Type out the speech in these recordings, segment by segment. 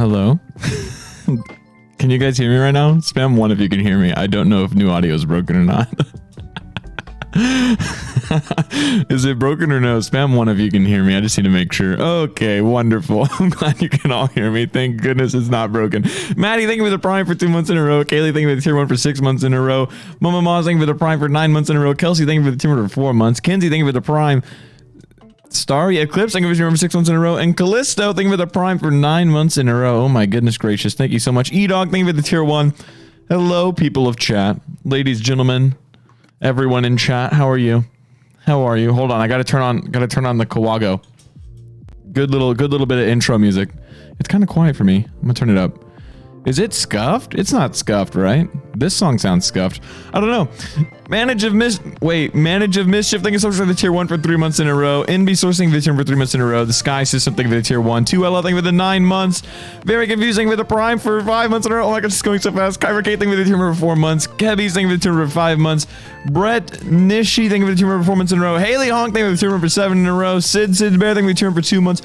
Hello? Can you guys hear me right now? Spam 1 if you can hear me. I don't know if new audio is broken or not. Is it broken or no? Spam 1 if you can hear me. I just need to make sure. Okay, wonderful. I'm glad you can all hear me. Thank goodness it's not broken. Maddie, thank you for the Prime for 2 months in a row. Kaylee, thank you for the tier 1 for 6 months in a row. Mama Moz, thank you for the Prime for 9 months in a row. Kelsey, thank you for the tier 1 for 4 months. Kenzie, thank you for the Prime. Starry Eclipse, thank you for the tier 1 for 6 months in a row. And Callisto, thank you for the Prime for 9 months in a row. Oh my goodness gracious. Thank you so much. E-Dog, thank you for the tier 1. Hello, people of chat. Ladies, gentlemen, everyone in chat, how are you? How are you? Hold on, I gotta turn on the Kawago. Good little bit of intro music. It's kind of quiet for me. I'm gonna turn it up. Is it scuffed? It's not scuffed, right? This song sounds scuffed. I don't know. Manage of Mischief, thank you so much for the tier 1 for 3 months in a row. NB Sourcing for the tier 1 for 3 months in a row. The Sky System, thank you for the tier 1. 2LL, thank you for the 9 months. Very confusing for the Prime for 5 months in a row. Oh my gosh, it's going so fast. Kyra Kate, thank you for the tier 1 for 4 months. Kebby's, thank you for the tier 1 for 5 months. Brett Nishi, thank you for the tier 1 for 4 months in a row. Haley Honk, thank you for the tier 1 for 7 in a row. Sid Bear, thank you for the tier 1 for 2 months.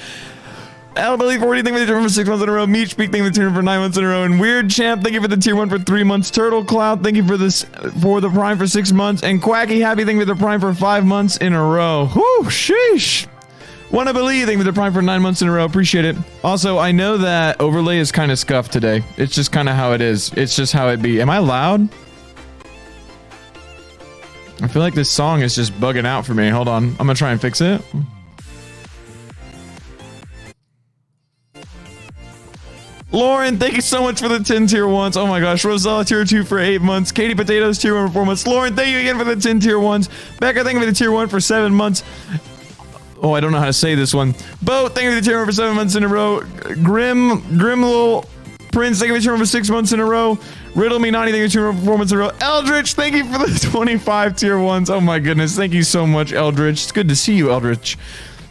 Albilly 40, thank you for the tier 1 for 6 months in a row. Meech Peak, thank you for the tier 1 for 9 months in a row. And Weird Champ, thank you for the tier 1 for 3 months. Turtle Cloud, thank you for the Prime for 6 months. And Quacky Happy, thank you for the Prime for 5 months in a row. Whew, sheesh. Wanna Believe, thank you for the Prime for 9 months in a row. Appreciate it. Also, I know that overlay is kind of scuffed today. It's just kind of how it is. It's just how it be. Am I loud? I feel like this song is just bugging out for me. Hold on. I'm gonna try and fix it. Lauren, thank you so much for the 10 tier 1s. Oh my gosh. Rosella, tier 2 for 8 months. Katie Potatoes, tier 1 for 4 months. Lauren, thank you again for the 10 tier 1s. Becca, thank you for the tier 1 for 7 months. Oh, I don't know how to say this one. Bo, thank you for the tier 1 for 7 months in a row. Grimlil Prince, thank you for the tier 1 for 6 months in a row. Riddle Me Naughty, thank you for the tier 1 for 4 months in a row. Eldritch, thank you for the 25 tier 1s. Oh my goodness. Thank you so much, Eldritch. It's good to see you, Eldritch.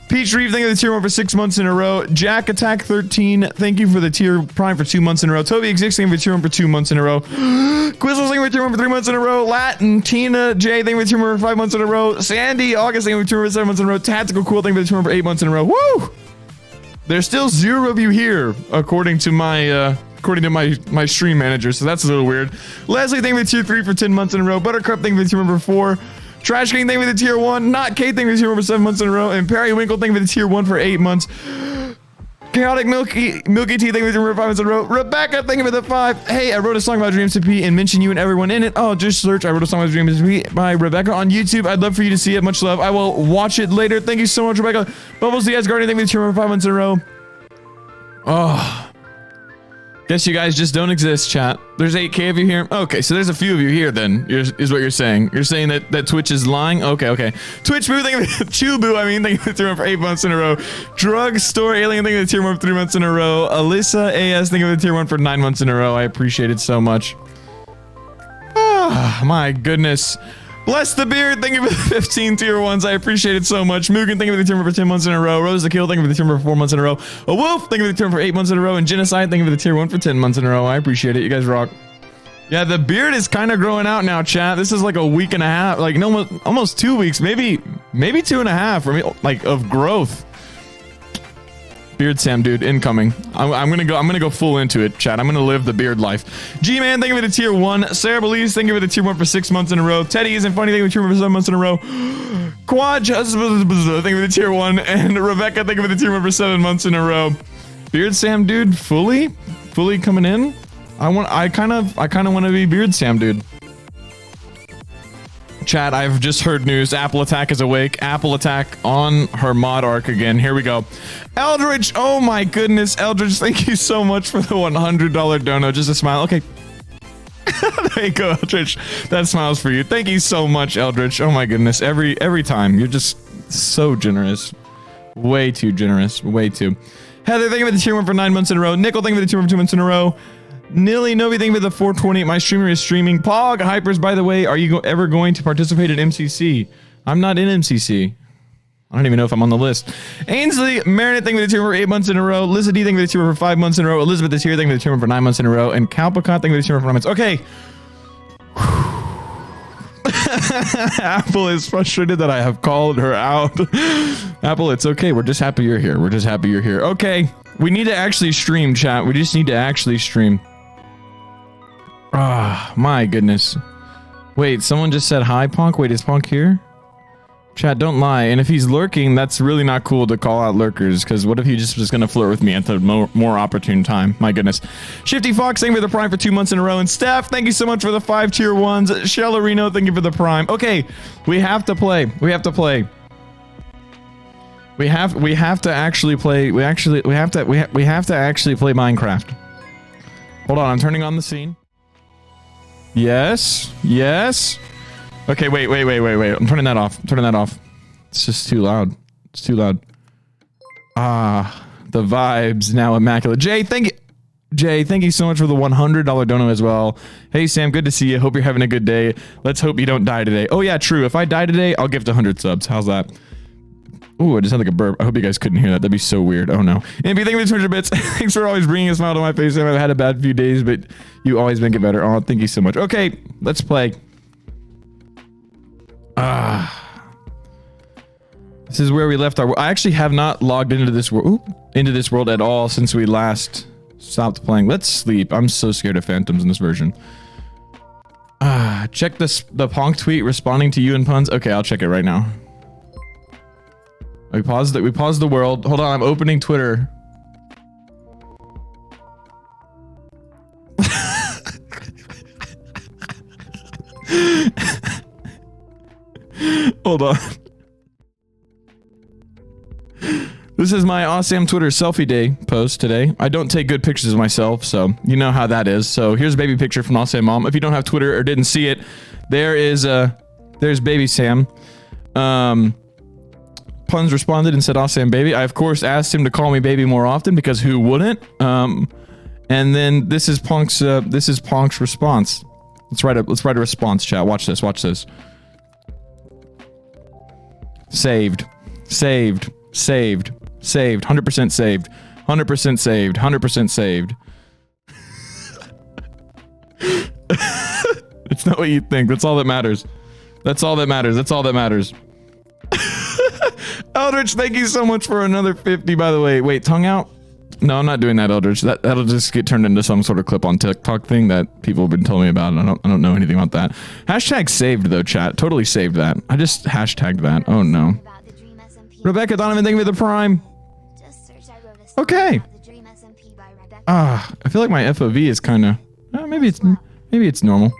Peach Reeve, thank you for the tier 1 for 6 months in a row. Jack Attack 13, thank you for the tier Prime for 2 months in a row. Toby Exists, thank you for the tier 1 for 2 months in a row. Quizzles, thank you for the tier 1 for 3 months in a row. Latin, Tina, J, thank you for the tier 1 for 5 months in a row. Sandy, August, thank you for the tier 1 for 7 months in a row. Tactical Cool, thank you for the tier 1 for 8 months in a row. Woo! There's still 0 of you here, according to my stream manager, so that's a little weird. Leslie, thank you for the tier 3 for 10 months in a row. Buttercup, thank you for the tier 1 for 4. Trash King, thank you for the tier 1. Not Kate, thank you for the tier 1 for 7 months in a row. And Perry Winkle, thank you for the tier 1 for 8 months. Chaotic Milky Tea, thank you for the tier 1 for 5 months in a row. Rebecca, thank you for the 5. Hey, I wrote a song about Dreams to P and mention you and everyone in it. Oh, just search I wrote a song about Dreams to P by Rebecca on YouTube. I'd love for you to see it. Much love. I will watch it later. Thank you so much, Rebecca. Bubbles the Asgardian, thank you for the tier 1 for 5 months in a row. Oh. Guess you guys just don't exist, chat. There's 8K of you here. Okay, so there's a few of you here then, is what you're saying. You're saying that Twitch is lying? Okay. Twitch Boo, thank you for Chew thank you for the tier 1 for 8 months in a row. Drugstore Alien, thank you for the tier 1 for 3 months in a row. Alyssa AS, thank you for the tier 1 for 9 months in a row. I appreciate it so much. Ah, my goodness. Bless the Beard, thank you for the 15 tier 1s. I appreciate it so much. Mugen, thank you for the tier 1 for 10 months in a row. Rose the Kill, thank you for the tier 1 for 4 months in a row. A Wolf, thank you for the tier 1 for 8 months in a row. And Genocide, thank you for the tier 1 for 10 months in a row. I appreciate it. You guys rock. Yeah, the beard is kind of growing out now, chat. This is like a week and a half, like no, almost 2 weeks, maybe 2.5 for me, like of growth. Beard Sam dude incoming. I'm gonna go full into it, chat. I'm gonna live the beard life. G-Man, thank you for the tier 1. Sarah Belize, thank you for the tier 1 for 6 months in a row. Teddy Isn't Funny, thank you for the tier 1 for 7 months in a row. Quad, thank you for the tier 1. And Rebecca, thank you for the tier 1 for 7 months in a row. Beard Sam dude, fully coming in. I kind of want to be Beard Sam dude. Chat, I've just heard news. Apple Attack is awake. Apple Attack on her mod arc again. Here we go. Eldridge, oh my goodness. Eldridge, thank you so much for the $100 dono. Just a smile. Okay. There you go, Eldridge. That smile's for you. Thank you so much, Eldridge. Oh my goodness. Every time. You're just so generous. Way too generous. Way too. Heather, thank you for the tier 1 for 9 months in a row. Nickel, thank you for the tier 1 for 2 months in a row. Nilly Novi, thank you for the 420. My streamer is streaming. Pog Hypers, by the way, are you ever going to participate in MCC? I'm not in MCC. I don't even know if I'm on the list. Ainsley Marinette, thank you for the tier 1 for 8 months in a row. Lizzie D, thank you for the tier 1 for 5 months in a row. Elizabeth is here, thank you for the tier 1 for 9 months in a row. And Calpicot, thank you for the tier 1 for 9 months. Okay. Apple is frustrated that I have called her out. Apple, it's okay. We're just happy you're here. Okay. We need to actually stream, chat. We just need to actually stream. Ah, my goodness. Wait, someone just said hi, Ponk. Wait, is Ponk here? Chat, don't lie. And if he's lurking, that's really not cool to call out lurkers, because what if he just was going to flirt with me at the more opportune time? My goodness. Shifty Fox, thank you for the prime for 2 months in a row. And Steph, thank you so much for the 5 tier 1s. Shellerino, thank you for the prime. Okay, we have to play. We have to play. We have to actually play. We have to actually play Minecraft. Hold on, I'm turning on the scene. Yes. Yes. Okay, wait. I'm turning that off. It's just too loud. It's too loud. Ah, the vibes now immaculate. Jay, thank you so much for the $100 dono as well. Hey, Sam, good to see you. Hope you're having a good day. Let's hope you don't die today. Oh, yeah, true. If I die today, I'll gift 100 subs. How's that? Ooh, I just had like a burp. I hope you guys couldn't hear that. That'd be so weird. Oh, no. And if you think of the 200 bits, thanks for always bringing a smile to my face. I've had a bad few days, but you always make it better. Oh, thank you so much. Okay, let's play. This is where we left our. I actually have not logged into this world at all since we last stopped playing. Let's sleep. I'm so scared of phantoms in this version. Check this. The Ponk tweet responding to you and puns. Okay, I'll check it right now. We paused it. We paused the world. Hold on. I'm opening Twitter. Hold on. This is my awesome Twitter selfie day post today. I don't take good pictures of myself, so you know how that is. So here's a baby picture from awesome mom. If you don't have Twitter or didn't see it, there's baby Sam. Puns responded and said awesome baby. I of course asked him to call me baby more often because who wouldn't? And then this is Punk's response. Let's write a response, chat. Watch this. Watch this. Saved. 100% saved. 100% saved. 100% saved. It's not what you think. That's all that matters. That's all that matters. Eldritch, thank you so much for another 50, by the way. Wait, tongue out? No, I'm not doing that, Eldritch. That'll just get turned into some sort of clip on TikTok thing that people have been telling me about. I don't know anything about that. Hashtag saved though, chat. Totally saved that. I just hashtagged that. Oh no. Rebecca Donovan, thank you for the prime. Okay. I feel like my FOV is kind of. Maybe it's normal.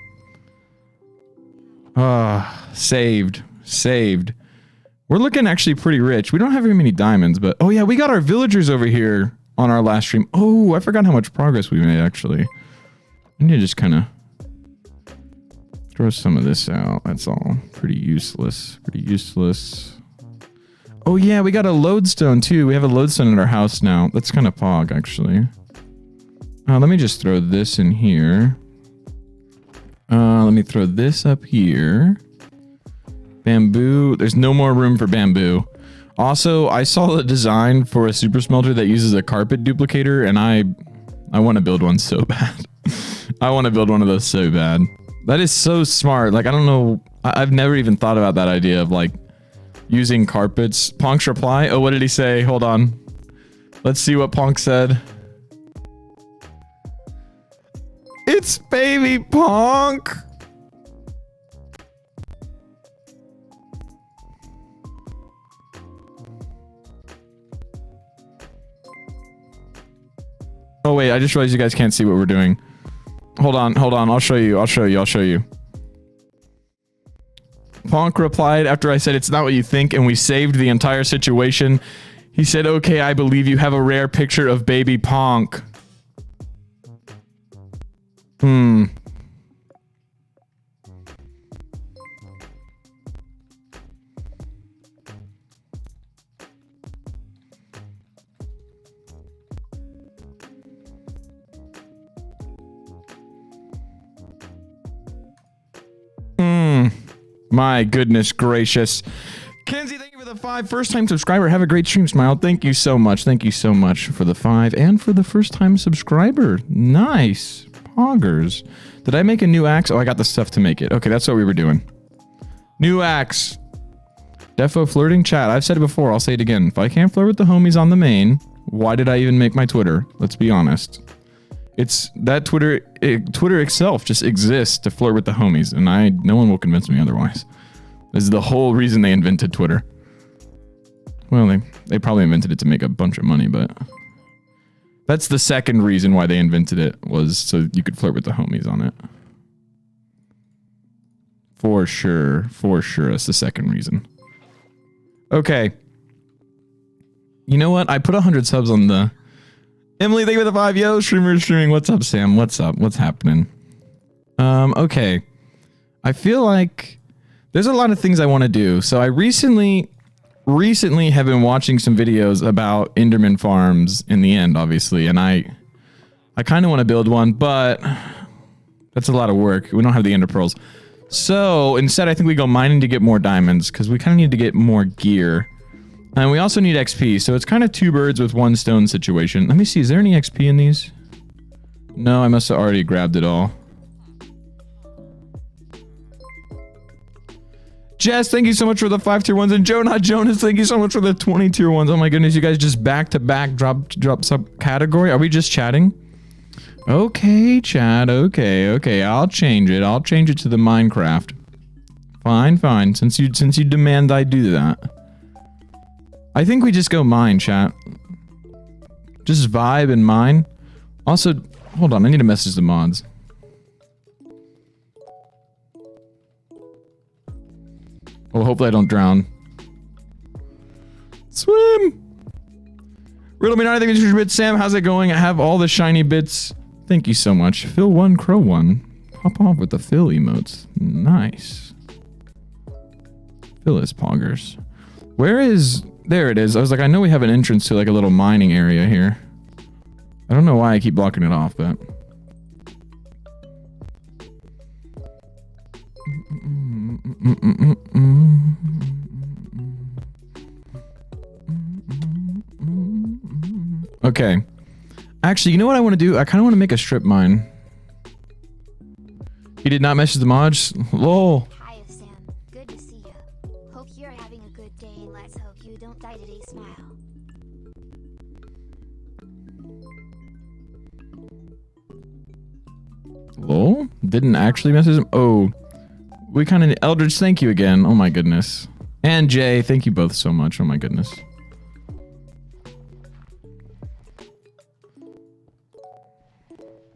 Saved. We're looking actually pretty rich. We don't have very many diamonds, but oh yeah, we got our villagers over here on our last stream. Oh, I forgot how much progress we made actually. I need to just kind of throw some of this out. That's all. Pretty useless. Oh yeah, we got a lodestone too. We have a lodestone in our house now. That's kind of pog actually. Let me just throw this in here. Let me throw this up here. Bamboo. There's no more room for bamboo. Also, I saw the design for a super smelter that uses a carpet duplicator, and I want to build one so bad. I want to build one of those so bad. That is so smart. Like, I don't know. I've never even thought about that idea of like using carpets. Ponk's reply. Oh, what did he say? Hold on. Let's see what Ponk said. It's baby Ponk. Oh wait, I just realized you guys can't see what we're doing. Hold on. I'll show you. Ponk replied after I said it's not what you think and we saved the entire situation. He said, okay, I believe you have a rare picture of baby Ponk. My goodness gracious. Kenzie, thank you for the 5 first-time subscriber. Have a great stream, Smile. Thank you so much. Thank you so much for the 5 and for the first-time subscriber. Nice. Poggers. Did I make a new axe? Oh, I got the stuff to make it. Okay, that's what we were doing. New axe. Defo flirting chat. I've said it before. I'll say it again. If I can't flirt with the homies on the main, Why did I even make my Twitter? Let's be honest. It's that Twitter itself just exists to flirt with the homies, and no one will convince me otherwise. This is the whole reason they invented Twitter. Well, they probably invented it to make a bunch of money, but that's the second reason why they invented it, was so you could flirt with the homies on it. For sure, that's the second reason. Okay. You know what? I put 100 subs on the... Emily, thank you for the 5. Yo, streamer streaming. What's up, Sam? What's up? What's happening? Okay. I feel like there's a lot of things I want to do. So I recently have been watching some videos about Enderman farms in the end, obviously, and I kind of want to build one, but that's a lot of work. We don't have the Ender Pearls. So instead, I think we go mining to get more diamonds, because we kind of need to get more gear. And we also need XP, so it's kind of 2 birds with 1 stone situation. Let me see, is there any XP in these? No, I must have already grabbed it all. Jess, thank you so much for the 5 tier 1s, and Jonas, thank you so much for the 20 tier 1s. Oh my goodness, you guys just back to back drop sub category. Are we just chatting? Okay, chat. Okay. I'll change it. I'll change it to the Minecraft. Fine. Since you demand I do that. I think we just go mine, chat. Just vibe and mine. Also, hold on, I need to message the mods. Well, hopefully I don't drown. Swim! Riddle me not, I think it's bits. Sam, how's it going? I have all the shiny bits. Thank you so much. Phil 1, Crow 1. Pop off with the Phil emotes. Nice. Phil is poggers. Where is... There it is. I was like, I know we have an entrance to like a little mining area here. I don't know why I keep blocking it off, but... Okay. Actually, you know what I want to do? I kind of want to make a strip mine. He did not message the mods? Lol. Hi, Sam. Good to see you. Hope you're having a good day, and let's hope you don't die today. Smile. Lol? Didn't actually message him? Oh. We kind of... Eldridge, thank you again. Oh my goodness. And Jay, thank you both so much. Oh my goodness.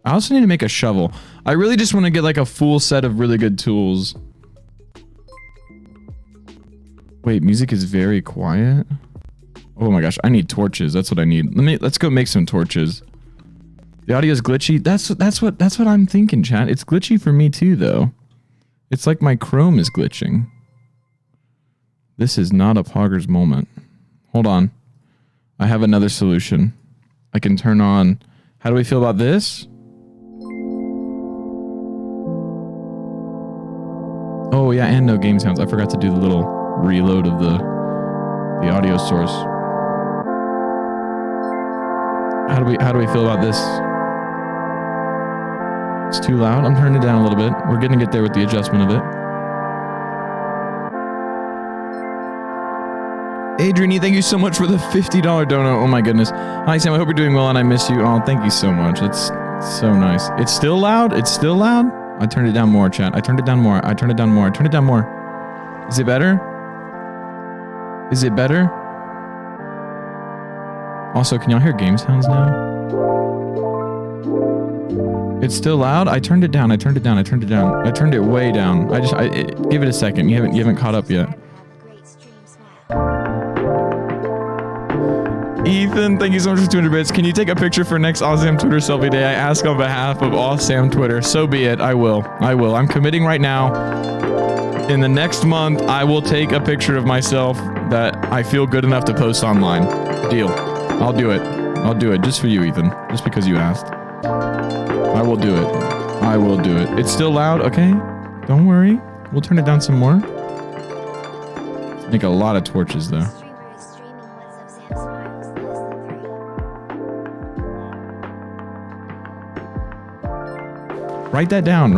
I also need to make a shovel. I really just want to get like a full set of really good tools. Wait, music is very quiet. Oh my gosh, I need torches. That's what I need. Let's go make some torches. The audio is glitchy. That's what I'm thinking, chat. It's glitchy for me too, though. It's like my Chrome is glitching. This is not a poggers moment. Hold on. I have another solution. I can turn on... How do we feel about this? Oh yeah, and no game sounds. I forgot to do the little reload of the audio source. How do we feel about this? It's too loud. I'm turning it down a little bit. We're gonna get there with the adjustment of it. Adrian, thank you so much for the $50 dono. Oh my goodness. Hi Sam, I hope you're doing well and I miss you. Oh, thank you so much. That's so nice. It's still loud? It's still loud? I turned it down more, chat. I turned it down more. I turned it down more. I turned it down more. Is it better? Is it better? Also, can y'all hear game sounds now? It's still loud? I turned it down. I turned it down. I turned it down. I turned it way down. Give it a second. You haven't caught up yet. Ethan, thank you so much for 200 bits. Can you take a picture for next Awesam Twitter selfie day? I ask on behalf of Awesam Twitter. So be it. I will. I'm committing right now. In the next month, I will take a picture of myself that I feel good enough to post online. Deal. I'll do it. I'll do it just for you, Ethan. Just because you asked. I will do it. I will do it. It's still loud, okay? Don't worry. We'll turn it down some more. Let's make a lot of torches, though. Write that down,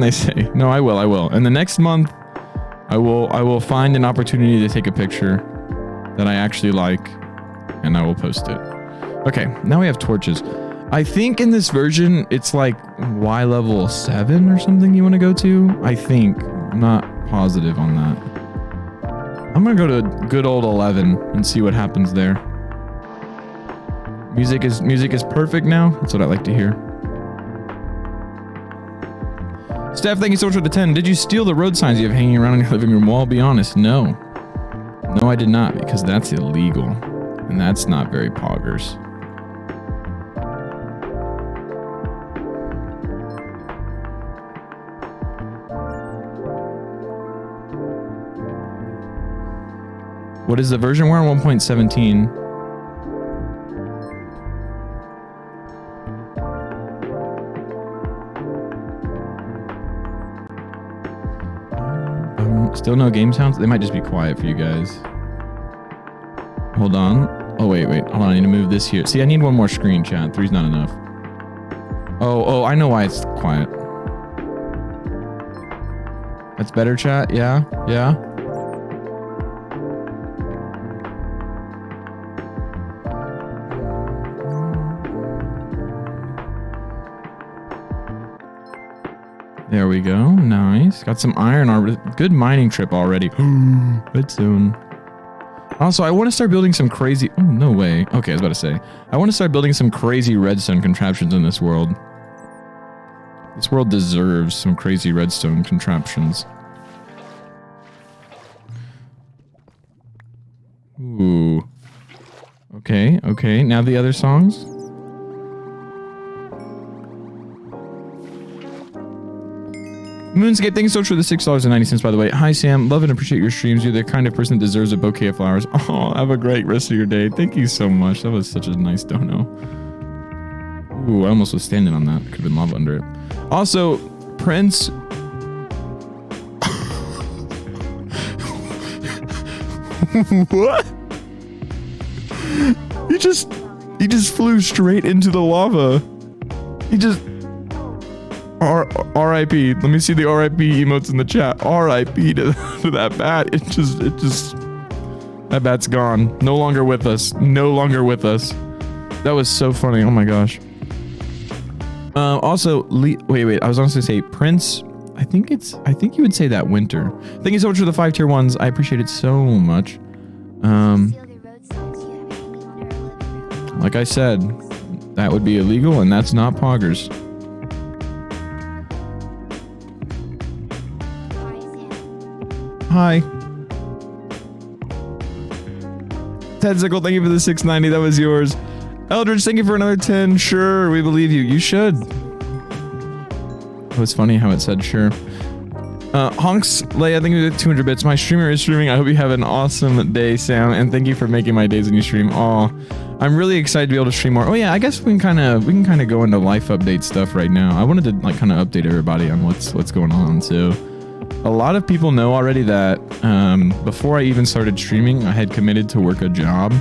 they say. No, I will. And the next month, I will find an opportunity to take a picture that I actually like, and I will post it. Okay, now we have torches. I think in this version, it's like Y level 7 or something you want to go to. I think. I'm not positive on that. I'm going to go to good old 11 and see what happens there. Music is perfect now. That's what I like to hear. Steph, thank you so much for the 10. Did you steal the road signs you have hanging around on your living room wall? I'll be honest, no. No, I did not, because that's illegal. And that's not very poggers. What is the version? We're on 1.17. Still no game sounds? They might just be quiet for you guys. Hold on. Oh, wait. Hold on. I need to move this here. See, I need one more screen, chat. 3's not enough. Oh, I know why it's quiet. That's better, chat? Yeah? There we go. Nice. Got some iron ore. Good mining trip already. Redstone. Also, I want to start building some crazy... Oh, no way. Okay, I was about to say. I want to start building some crazy redstone contraptions in this world. This world deserves some crazy redstone contraptions. Ooh. Okay. Now the other songs. Moonscape, thank you so much for the $6.90, by the way. Hi, Sam. Love and appreciate your streams. You're the kind of person that deserves a bouquet of flowers. Oh, have a great rest of your day. Thank you so much. That was such a nice dono. Ooh, I almost was standing on that. Could have been lava under it. Also, Prince... What? He just flew straight into the lava. He just... R.I.P. Let me see the R.I.P. emotes in the chat. R.I.P. to that bat. It just... That bat's gone. No longer with us. That was so funny. Oh my gosh. Also, wait. I was honestly say Prince. I think you would say that winter. Thank you so much for the 5 tier 1s. I appreciate it so much. Like I said, that would be illegal, and that's not poggers. Hi. Tedsicle, thank you for the 690. That was yours. Eldridge, thank you for another 10. Sure, we believe you. You should. Oh, it's funny how it said sure. Honks, Leia, thank you for the 200 bits. My streamer is streaming. I hope you have an awesome day, Sam, and thank you for making my days when you stream. Aw, I'm really excited to be able to stream more. Oh yeah, I guess we can kind of go into life update stuff right now. I wanted to like kind of update everybody on what's going on. So, a lot of people know already that before I even started streaming, I had committed to work a job,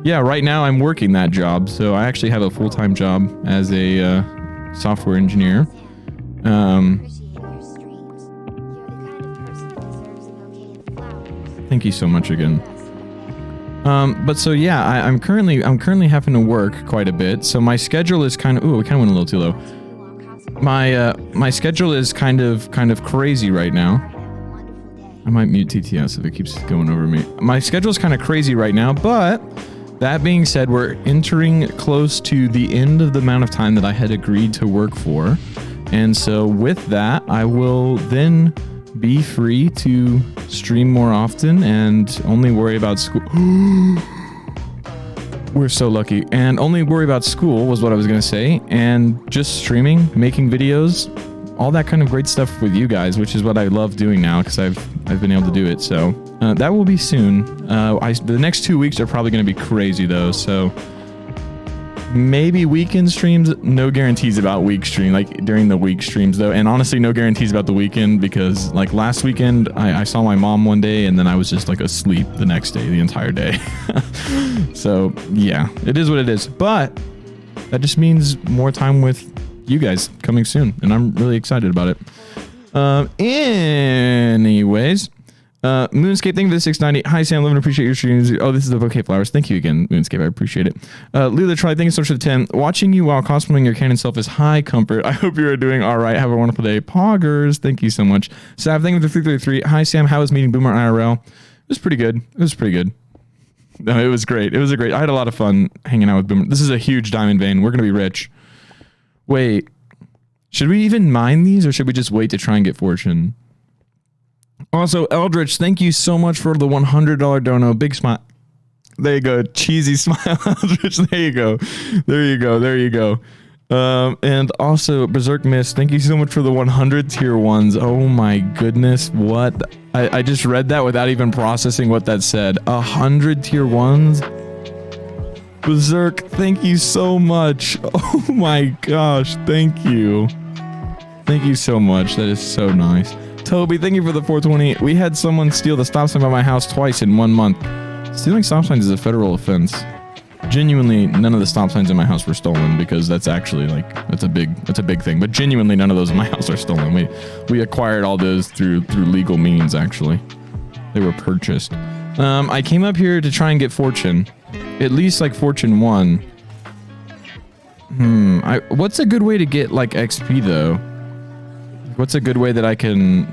yeah, right now I'm working that job. So I actually have a full-time job as a software engineer. Thank you so much again. But so yeah, I'm currently having to work quite a bit. So my schedule is kind of we kind of went a little too low. My schedule is kind of crazy right now. I might mute TTS if it keeps going over me. My schedule is kind of crazy right now, but that being said, we're entering close to the end of the amount of time that I had agreed to work for. And so with that, I will then be free to stream more often and only worry about school. We're so lucky. And only worry about school was what I was going to say. And just streaming, making videos, all that kind of great stuff with you guys, which is what I love doing now because I've been able to do it. So that will be soon. The next 2 weeks are probably going to be crazy though. So maybe weekend streams, no guarantees about week stream, like during the week streams though. And honestly, no guarantees about the weekend because like last weekend, I saw my mom one day and then I was just like asleep the next day, the entire day. So yeah, it is what it is. But that just means more time with you guys coming soon. And I'm really excited about it. Anyways, Moonscape, thank you for the 690. Hi, Sam. Love and appreciate your streams. Oh, this is the bouquet flowers. Thank you again, Moonscape. I appreciate it. Lila Try, thank you so much for the 10. Watching you while cosplaying your canon self is high comfort. I hope you are doing all right. Have a wonderful day. Poggers, thank you so much. Sav, thank you for the 333. Hi, Sam. How was meeting Boomer IRL? It was pretty good. It was pretty good. No, it was great. It was I had a lot of fun hanging out with Boomer. This is a huge diamond vein. We're going to be rich. Wait. Should we even mine these or should we just wait to try and get fortune? Also, Eldritch, thank you so much for the $100 dono. Big smile. There you go. Cheesy smile, Eldritch. There you go. There you go. There you go. And also, Berserk Mist, thank you so much for the 100 tier 1s. Oh my goodness. What? I just read that without even processing what that said. 100 tier 1s? Berserk, thank you so much. Oh my gosh. Thank you. Thank you so much. That is so nice. Toby, thank you for the 420. We had someone steal the stop sign by my house twice in 1 month. Stealing stop signs is a federal offense. Genuinely, none of the stop signs in my house were stolen because that's actually like that's a big thing. But genuinely, none of those in my house are stolen. We acquired all those through legal means. Actually, they were purchased. I came up here to try and get fortune, at least like fortune 1. What's a good way to get like XP though? What's a good way that I can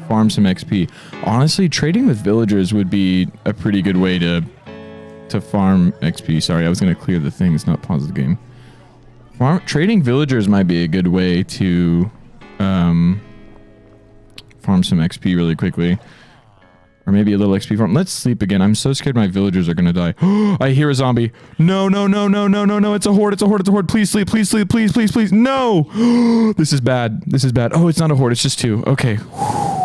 farm some XP? Honestly, trading with villagers would be a pretty good way to farm XP. Sorry, I was going to clear the things, not pause the game. Trading villagers might be a good way to farm some XP really quickly. Or maybe a little XP farm. Let's sleep again. I'm so scared my villagers are going to die. I hear a zombie. No, no, no, no, no, no, no. It's a horde. It's a horde. It's a horde. Please sleep. Please sleep. Please, please, please. No. This is bad. This is bad. Oh, it's not a horde. It's just 2. Okay.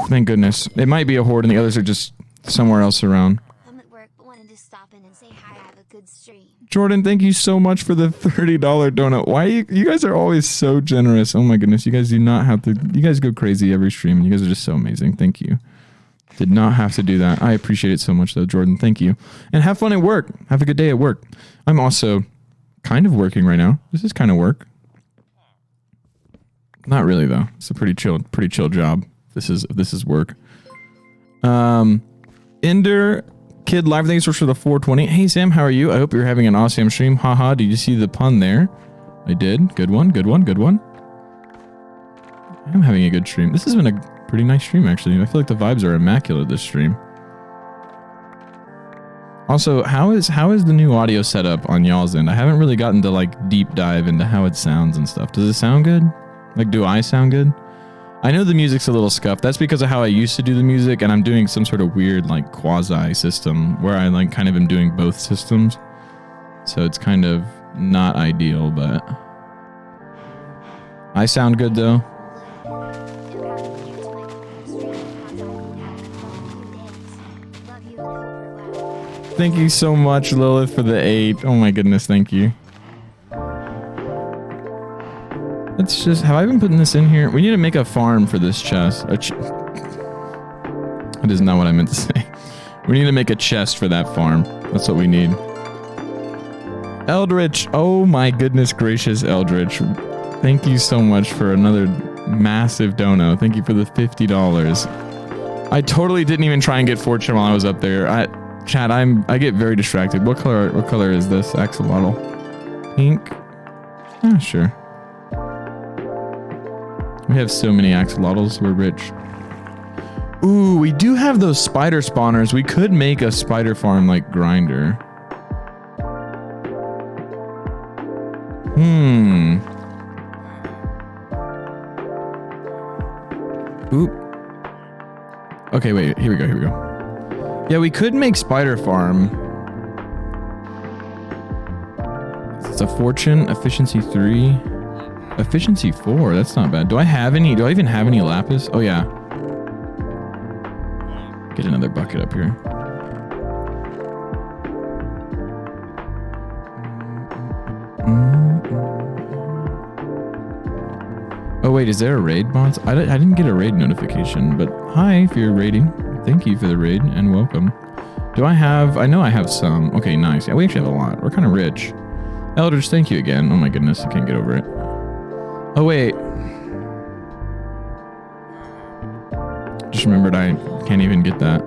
Thank goodness. It might be a horde and the others are just somewhere else around. I'm at work but wanted to stop in and say hi. Have a good stream. Jordan, thank you so much for the $30 donut. Why you guys are always so generous. Oh my goodness. You guys do not have to. You guys go crazy every stream. You guys are just so amazing. Thank you. Did not have to do that. I appreciate it so much though, Jordan. Thank you. And have fun at work. Have a good day at work. I'm also kind of working right now. This is kind of work. Not really though. It's a pretty chill job. This is work. Ender Kid Live, thanks for the 420. Hey Sam, how are you? I hope you're having an awesome stream. Haha, did you see the pun there? I did. Good one, good one, good one. I'm having a good stream. This has been a pretty nice stream actually. I feel like the vibes are immaculate this stream. Also, how is the new audio setup on y'all's end? I haven't really gotten to like deep dive into how it sounds and stuff. Does it sound good? Like, do I sound good? I know the music's a little scuffed. That's because of how I used to do the music, and I'm doing some sort of weird like quasi system where I like kind of am doing both systems. So it's kind of not ideal, but I sound good though. Thank you so much, Lilith, for the 8. Oh my goodness, thank you. Let's just... Have I been putting this in here? We need to make a farm for this chest. That is not what I meant to say. We need to make a chest for that farm. That's what we need. Eldritch. Oh my goodness gracious, Eldritch. Thank you so much for another massive dono. Thank you for the $50. I totally didn't even try and get fortune while I was up there. Chat, I get very distracted. What color is this axolotl? Pink? Yeah, sure. We have so many axolotls, we're rich. Ooh, we do have those spider spawners. We could make a spider farm like grinder. Oop. Okay, wait, here we go. Yeah, we could make spider farm. It's a fortune, efficiency 3, efficiency 4. That's not bad. Do I even have any lapis? Oh yeah. Get another bucket up here. Oh wait, is there a raid, bots? I didn't get a raid notification, but hi if you're raiding. Thank you for the raid and welcome. Do I have... I know I have some. Okay, nice. Yeah, we actually have a lot. We're kind of rich. Eldritch, thank you again. Oh my goodness, I can't get over it. Oh wait. Just remembered I can't even get that.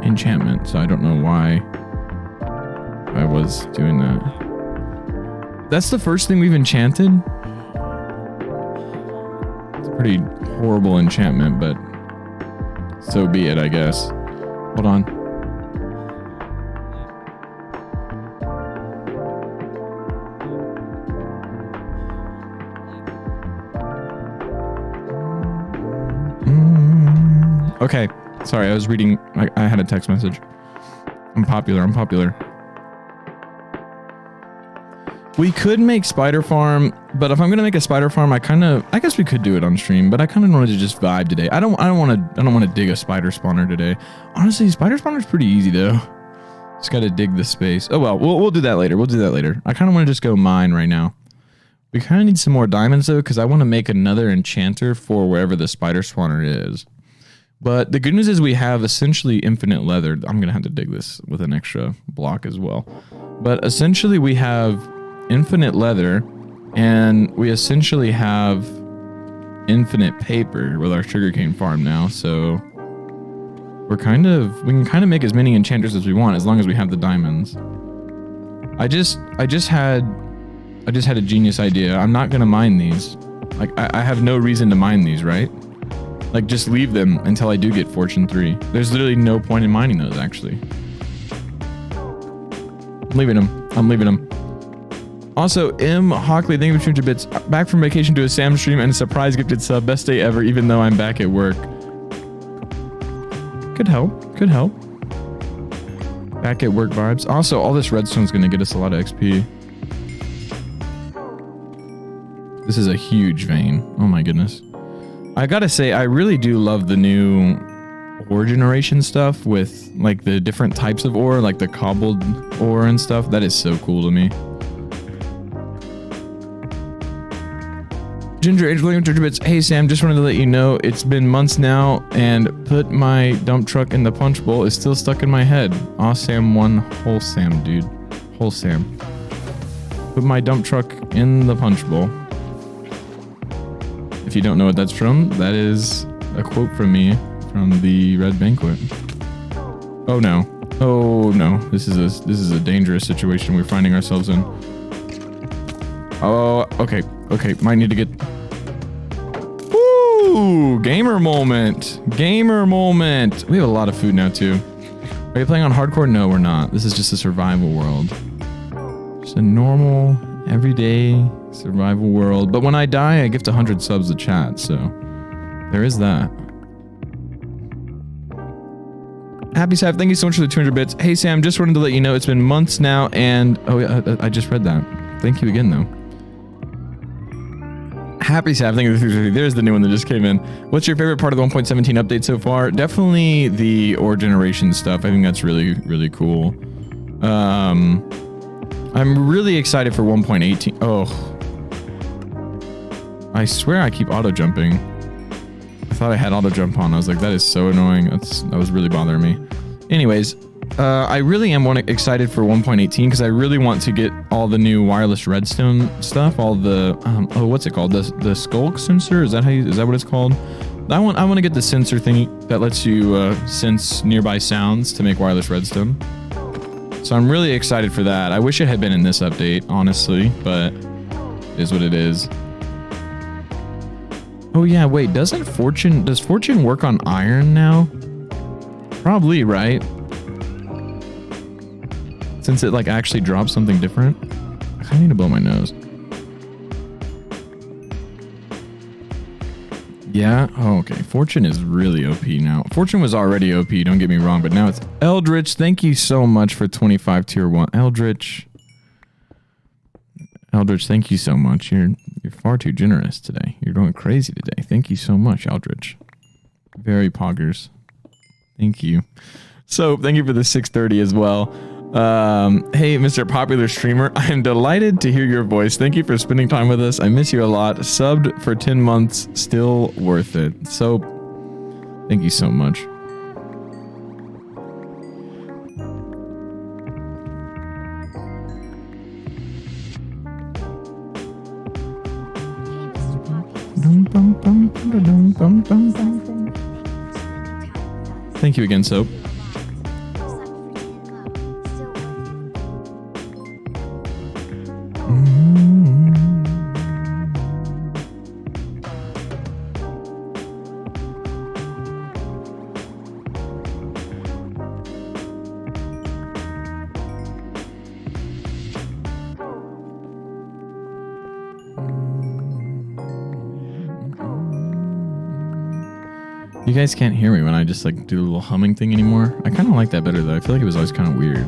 enchantment, so I don't know why I was doing that. That's the first thing we've enchanted? It's a pretty horrible enchantment, but so be it, I guess. Hold on. Okay, sorry, I was reading. I had a text message. I'm popular. We could make Spider Farm, but if I'm gonna make a Spider Farm, I guess we could do it on stream, but I kind of wanted to just vibe today. I don't want to dig a spider spawner today. Honestly, spider spawner's pretty easy though. Just gotta dig the space. Oh well, we'll do that later. I kind of want to just go mine right now. We kind of need some more diamonds though, because I want to make another enchanter for wherever the spider spawner is. But the good news is we have essentially infinite leather. I'm gonna have to dig this with an extra block as well. But essentially we have infinite leather, and we essentially have infinite paper with our sugarcane farm now, so we can kind of make as many enchanters as we want as long as we have the diamonds. I just had a genius idea. I'm not gonna mine these. Like I have no reason to mine these, right? Like just leave them until I do get Fortune 3. There's literally no point in mining those actually. I'm leaving them. Also, M. Hockley, thank you for 200 bits. Back from vacation to a Sam stream and a surprise gifted sub. Best day ever, even though I'm back at work. Could help. Back at work vibes. Also, all this redstone's gonna get us a lot of XP. This is a huge vein. Oh my goodness. I gotta say, I really do love the new ore generation stuff with like the different types of ore, like the cobbled ore and stuff. That is so cool to me. Ginger Angel 200 bits. Hey Sam, just wanted to let you know it's been months now and put my dump truck in the punch bowl is still stuck in my head. Awesamdude, whole Sam dude. Whole Sam. Put my dump truck in the punch bowl. If you don't know what that's from, that is a quote from me from the Red Banquet. Oh no. Oh no. This is a dangerous situation we're finding ourselves in. Oh, okay. Okay, might need to get... Woo! Gamer moment. Gamer moment. We have a lot of food now, too. Are you playing on hardcore? No, we're not. This is just a survival world. Just a normal, everyday survival world. But when I die, I gift 100 subs to chat, so... there is that. Happy Sav, thank you so much for the 200 bits. Hey Sam, just wanted to let you know it's been months now, and... oh, yeah, I just read that. Thank you again, though. Happy Sav, thank you. There's the new one that just came in. What's your favorite part of the 1.17 update so far? Definitely the ore generation stuff. I think that's really, really cool. I'm really excited for 1.18. Oh. I swear I keep auto jumping. I thought I had auto jump on. I was like, that is so annoying. That was really bothering me. Anyways, I really am excited for 1.18 because I really want to get all the new wireless redstone stuff. All the oh, what's it called? The skulk sensor? Is that what it's called? I want to get the sensor thingy that lets you sense nearby sounds to make wireless redstone. So I'm really excited for that. I wish it had been in this update, honestly, but it is what it is. Oh yeah, wait, does Fortune work on iron now? Probably, right? Since it like actually drops something different. I kind of need to blow my nose. Yeah, oh, okay. Fortune is really OP now. Fortune was already OP, don't get me wrong, but now it's Eldritch. Thank you so much for 25 tier 1. Eldritch, thank you so much. You're far too generous today. You're going crazy today. Thank you so much, Eldritch. Very poggers. Thank you. So, thank you for the 630 as well. Hey, Mr. Popular Streamer, I am delighted to hear your voice. Thank you for spending time with us. I miss you a lot. Subbed for 10 months, still worth it. So, thank you so much. Thank you again, Soap. You guys can't hear me when I just like do a little humming thing anymore. I kind of like that better though. I feel like it was always kind of weird.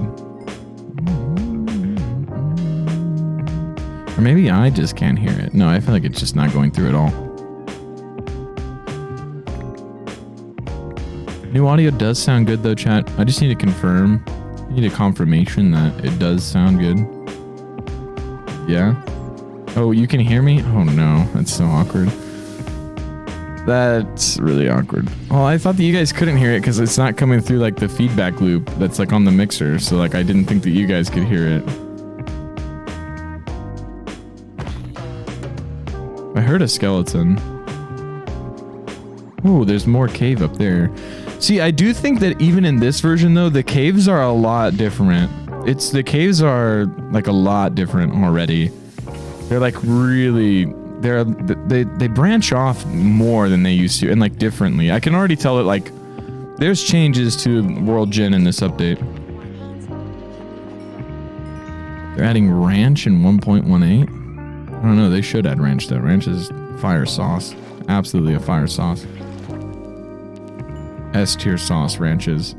Or maybe I just can't hear it. No, I feel like it's just not going through at all. New audio does sound good though, chat. I just need to confirm. I need a confirmation that it does sound good. Yeah? Oh, you can hear me? Oh no, that's so awkward. That's really awkward. Well, I thought that you guys couldn't hear it because it's not coming through like the feedback loop that's like on the mixer. So like I didn't think that you guys could hear it. I heard a skeleton. Oh, there's more cave up there. See, I do think that even in this version though, the caves are a lot different. The caves are like a lot different already. They're like really... They branch off more than they used to and like differently. I can already tell that like there's changes to World Gen in this update. They're adding ranch in 1.18. I don't know, they should add ranch though. Ranch is fire sauce. Absolutely a fire sauce. S tier sauce, ranches.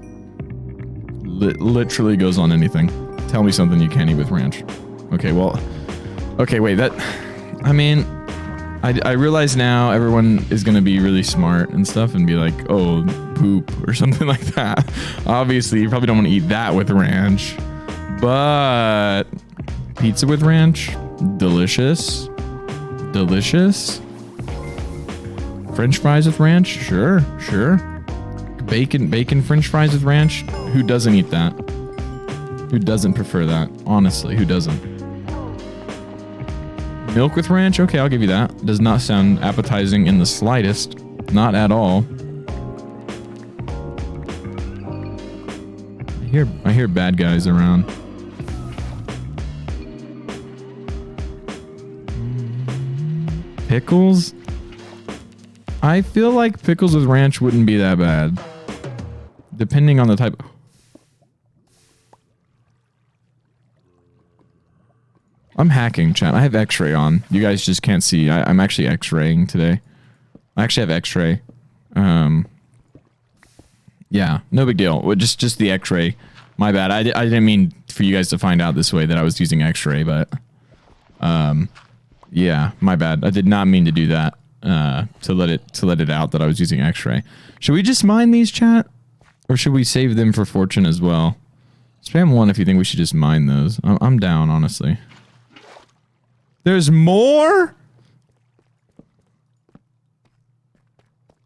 Literally goes on anything. Tell me something you can't eat with ranch. Okay, well, okay, wait, that, I mean, I realize now everyone is going to be really smart and stuff and be like, oh, poop or something like that. Obviously, you probably don't want to eat that with ranch. But pizza with ranch, delicious. Delicious. French fries with ranch, sure, sure. Bacon French fries with ranch, who doesn't eat that? Who doesn't prefer that? Honestly, who doesn't? Milk with ranch? Okay, I'll give you that. Does not sound appetizing in the slightest. Not at all. I hear bad guys around. Pickles? I feel like pickles with ranch wouldn't be that bad. Depending on the type. I'm hacking, chat. I have X-ray on. You guys just can't see. I'm actually X-raying today. I actually have X-ray. Yeah, no big deal. Just the X-ray. My bad. I didn't mean for you guys to find out this way that I was using X-ray, but yeah, my bad. I did not mean to do that. To let it out that I was using X-ray. Should we just mine these, chat? Or should we save them for fortune as well? Spam 1 if you think we should just mine those. I'm down, honestly. There's more?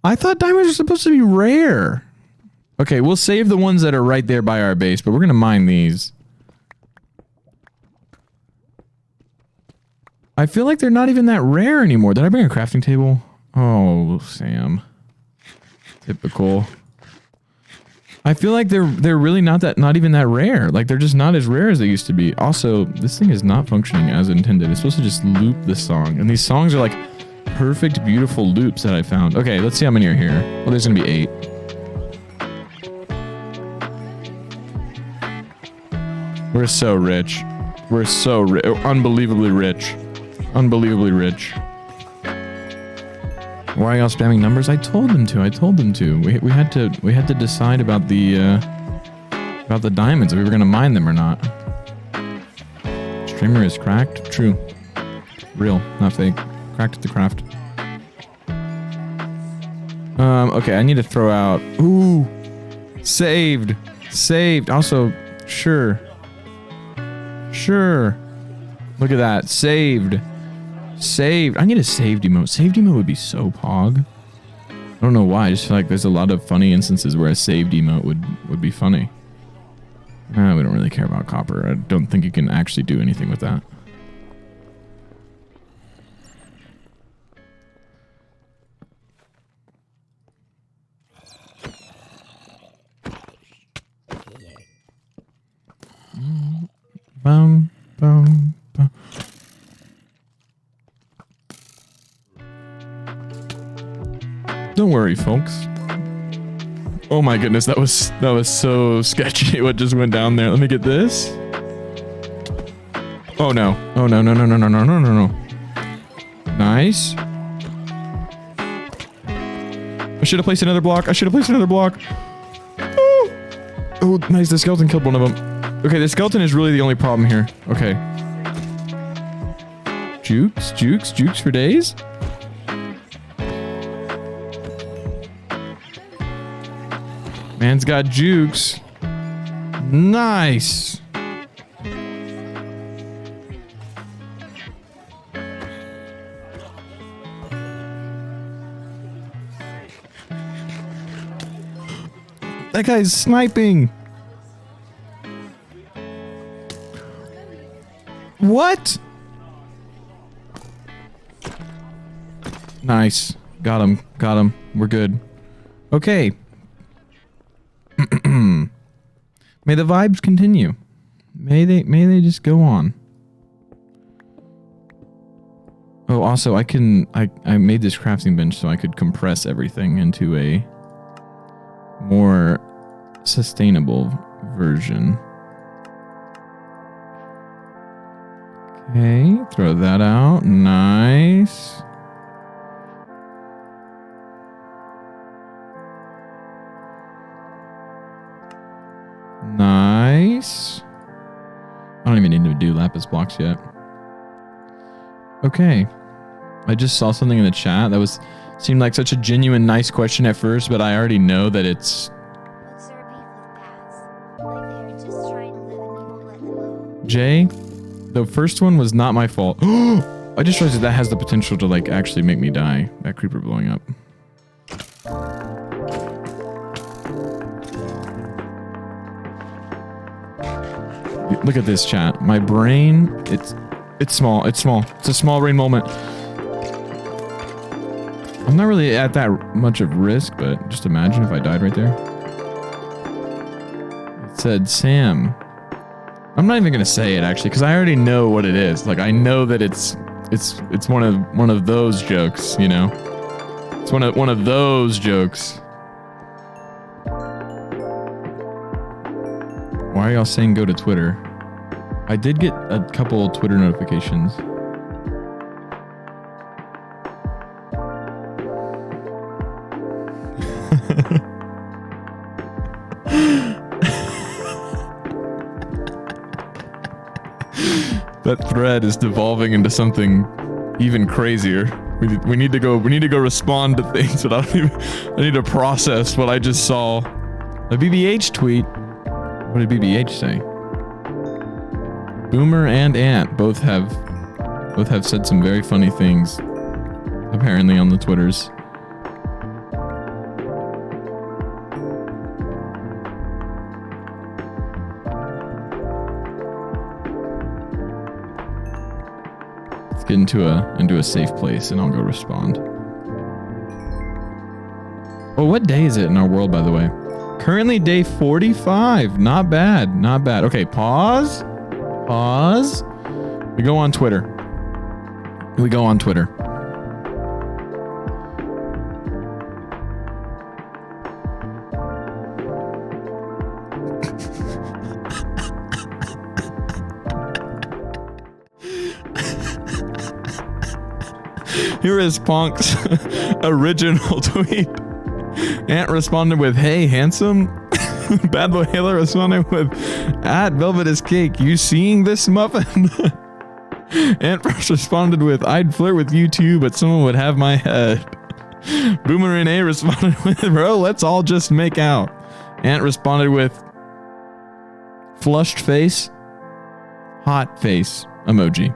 I thought diamonds are supposed to be rare. Okay, we'll save the ones that are right there by our base, but we're gonna mine these. I feel like they're not even that rare anymore. Did I bring a crafting table? Oh, Sam. Typical. I feel like they're really not even that rare. Like they're just not as rare as they used to be. Also, this thing is not functioning as intended. It's supposed to just loop the song. And these songs are like perfect, beautiful loops that I found. Okay, let's see how many are here. Well, there's gonna be 8. We're so rich. We're so unbelievably rich. Unbelievably rich. Why are y'all spamming numbers? I told them to. I told them to. We had to decide about the diamonds, if we were gonna mine them or not. Streamer is cracked. True. Real, not fake. Cracked at the craft. Okay, I need to throw out. Ooh, saved. Also, sure. Look at that. Saved. I need a saved emote. Saved emote would be so pog. I don't know why. I just feel like there's a lot of funny instances where a saved emote would be funny. We don't really care about copper. I don't think you can actually do anything with that. Bum, bum, bum. Don't worry, folks. Oh my goodness, that was so sketchy what just went down there. Let me get this. Oh no. Oh no. Nice. I should have placed another block. I should have placed another block. Oh, nice. The skeleton killed one of them. Okay, the skeleton is really the only problem here. Okay. Jukes, jukes, jukes for days. Man's got jukes. Nice. That guy's sniping. What? Nice. Got him. Got him. We're good. Okay. May the vibes continue. May they just go on. Oh, also I made this crafting bench so I could compress everything into a more sustainable version. Okay, throw that out. Nice. Nice. I don't even need to do lapis blocks yet. Okay. I just saw something in the chat that seemed like such a genuine nice question at first, but I already know that it's What's our beef with bats? Like they're just trying to live and you won't let them live. Jay. The first one was not my fault. I just realized that has the potential to like actually make me die. That creeper blowing up. Look at this chat. My brain, it's small. It's small. It's a small brain moment. I'm not really at that much of risk, but just imagine if I died right there. It said Sam. I'm not even gonna say it actually, because I already know what it is. Like I know that it's one of those jokes, you know. It's one of those jokes. Why are y'all saying go to Twitter? I did get a couple Twitter notifications. That thread is devolving into something even crazier. We need to go respond to things, but I need to process what I just saw. A BBH tweet. What did BBH say? Boomer and Ant both have said some very funny things, apparently on the Twitters. Let's get into a safe place and I'll go respond. Oh, what day is it in our world, by the way? Currently day 45. Not bad. Not bad. Okay, pause. Pause. We go on Twitter. We go on Twitter. Here is Punk's original tweet. Ant responded with, "Hey, handsome." Bad Boy Halo responded with, "Velvet is cake. You seeing this muffin?" Ant first responded with, "I'd flirt with you too, but someone would have my head." Boomer Renee responded with, "Bro, let's all just make out." Ant responded with, "Flushed face, hot face emoji."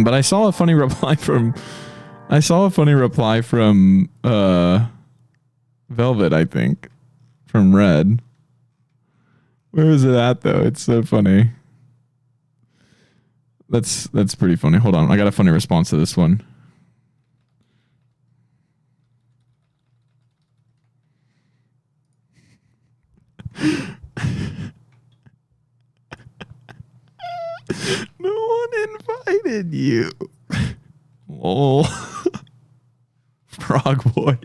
But I saw a funny reply from Velvet, I think, from Red. Where is it at though? It's so funny. That's pretty funny. Hold on, I got a funny response to this one. No one invited you. Lol. Frog boy.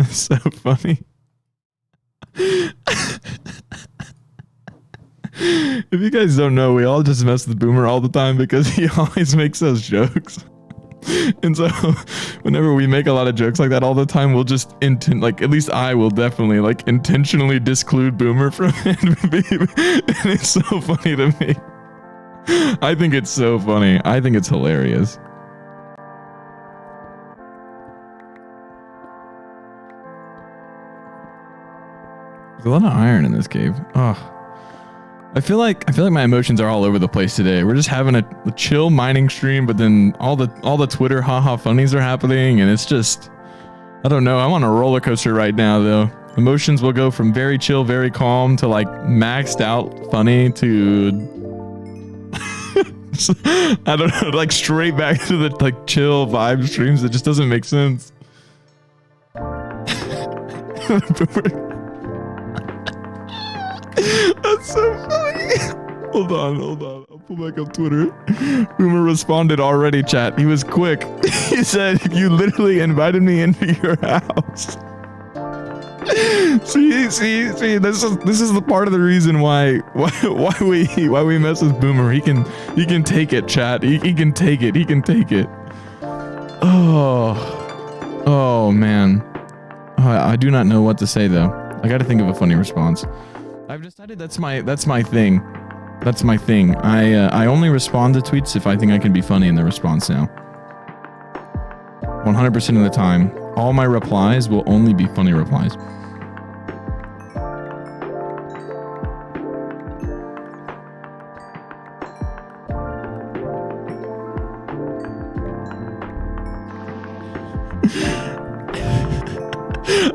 So funny. If you guys don't know, we all just mess with Boomer all the time because he always makes those jokes. And so whenever we make a lot of jokes like that all the time, we'll just like, at least I will definitely like intentionally disclude Boomer from it. And it's so funny to me. I think it's so funny. I think it's hilarious. There's a lot of iron in this cave. Oh. I feel like my emotions are all over the place today. We're just having a chill mining stream, but then all the Twitter haha funnies are happening, and it's just, I don't know. I'm on a roller coaster right now, though. Emotions will go from very chill, very calm to like maxed out funny to I don't know, like straight back to the like chill vibe streams. It just doesn't make sense. That's so funny. Hold on. I'll pull back up Twitter. Boomer responded already, chat. He was quick. He said, "You literally invited me into your house." See. This is the part of the reason why we mess with Boomer. He can take it, chat. He can take it. He can take it. Oh man. I do not know what to say though. I got to think of a funny response. I've decided that's my thing. That's my thing. I only respond to tweets if I think I can be funny in the response now. 100% of the time, all my replies will only be funny replies.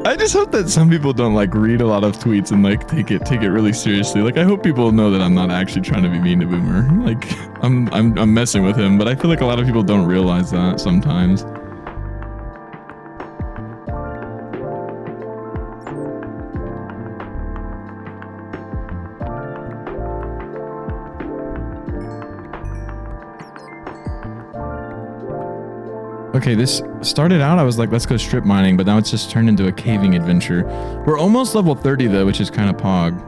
I just hope that some people don't like read a lot of tweets and like take it really seriously. Like I hope people know that I'm not actually trying to be mean to Boomer. Like I'm messing with him, but I feel like a lot of people don't realize that sometimes. Okay, this started out, I was like, let's go strip mining, but now it's just turned into a caving adventure. We're almost level 30 though, which is kind of pog.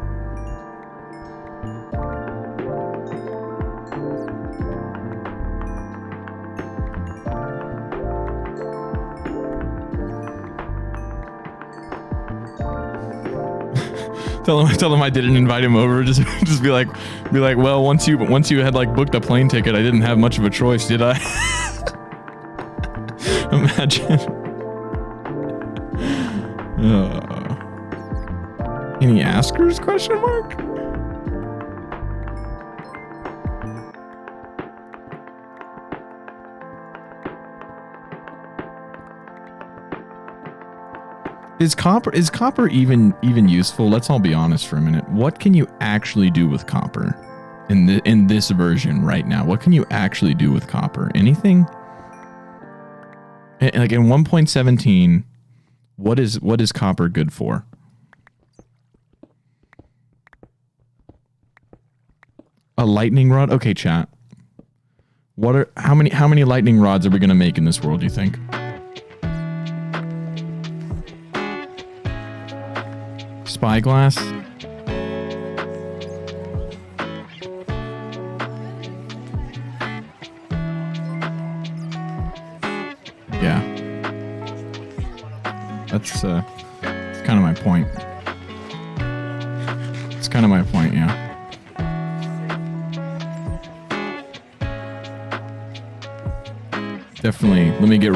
Tell him I didn't invite him over. Just be like, well, once you had like booked a plane ticket, I didn't have much of a choice, did I? Imagine. Any askers? Question mark. Is copper even useful? Let's all be honest for a minute. What can you actually do with copper in this version right now? What can you actually do with copper? Anything? Like in 1.17, what is copper good for? A lightning rod? Okay, chat. How many lightning rods are we gonna make in this world, do you think? Spyglass? Yeah. That's kind of my point. It's kind of my point, yeah. Definitely. Let me get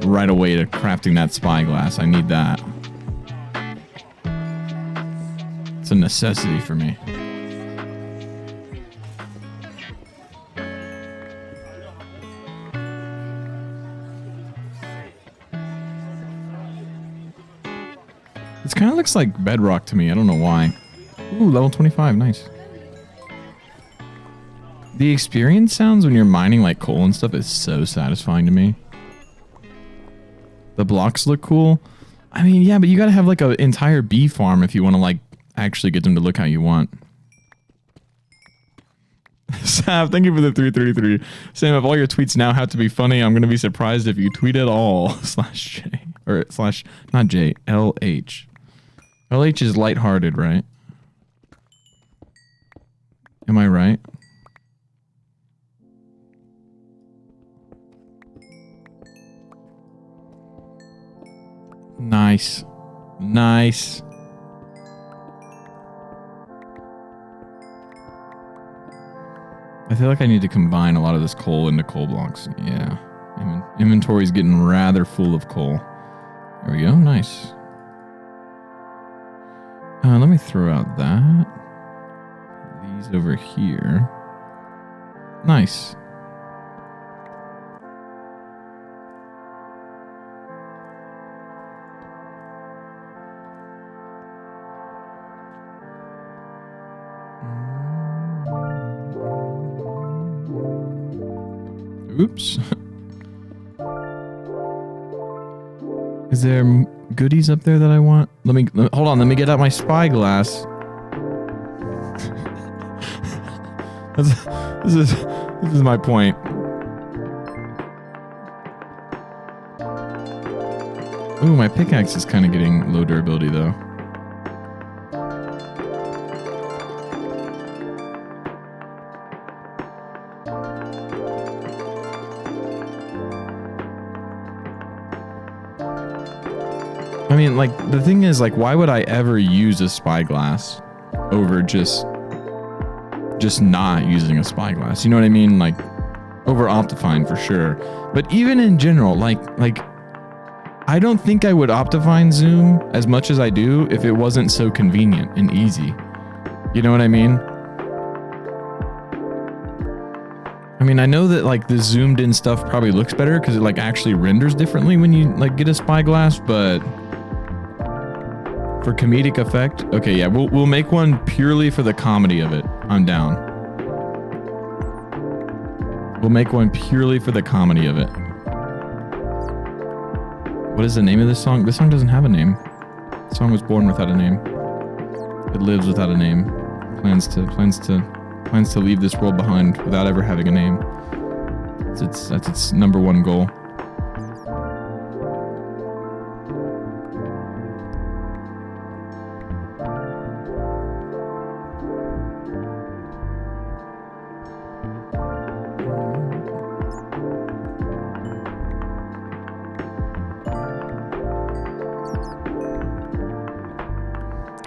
right away to crafting that spyglass. I need that. It's a necessity for me. It kind of looks like bedrock to me. I don't know why. Ooh, level 25. Nice. The experience sounds when you're mining like coal and stuff is so satisfying to me. The blocks look cool. I mean, yeah, but you gotta have like an entire bee farm if you want to like actually get them to look how you want. Sav, thank you for the 333. Sam, if all your tweets now have to be funny, I'm gonna be surprised if you tweet at all. /J or / not J, LH. LH is lighthearted, right? I right? Nice. Nice. I feel like I need to combine a lot of this coal into coal blocks. Yeah. Inventory's getting rather full of coal. There we go. Nice. Let me throw out that. These over here. Nice. Oops. Is there goodies up there that I want? Hold on, let me get out my spyglass. This is my point. Ooh, my pickaxe is kind of getting low durability though. I mean, like, the thing is, like, why would I ever use a spyglass over just not using a spyglass? You know what I mean? Like, over Optifine for sure. But even in general, like, I don't think I would Optifine zoom as much as I do if it wasn't so convenient and easy. You know what I mean? I mean, I know that, like, the zoomed in stuff probably looks better because it, like, actually renders differently when you, like, get a spyglass, but for comedic effect, okay, yeah, we'll make one purely for the comedy of it. I'm down. We'll make one purely for the comedy of it. What is the name of this song? This song doesn't have a name. The song was born without a name. It lives without a name. Plans to leave this world behind without ever having a name. That's its number one goal.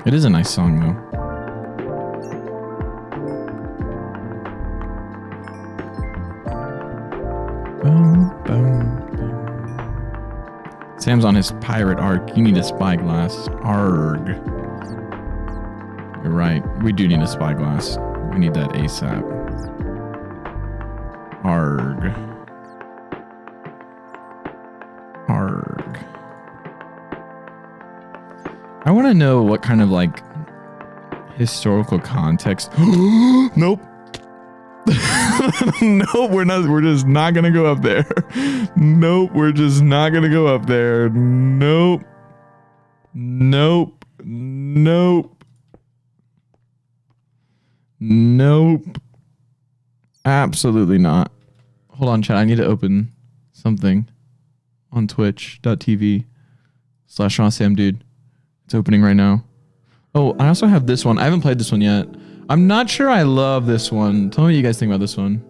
It is a nice song, though. Sam's on his pirate arc. You need a spyglass. Arg. You're right. We do need a spyglass. We need that ASAP. Arg. Arg. I want to know what kind of, like, historical context. Nope. Nope, we're just not gonna go up there. Nope, we're just not gonna go up there. Nope. Nope. Nope. Nope. Absolutely not. Hold on, chat. I need to open something on twitch.tv/Awesamdude. It's opening right now. Oh, I also have this one. I haven't played this one yet. I'm not sure I love this one. Tell me what you guys think about this one.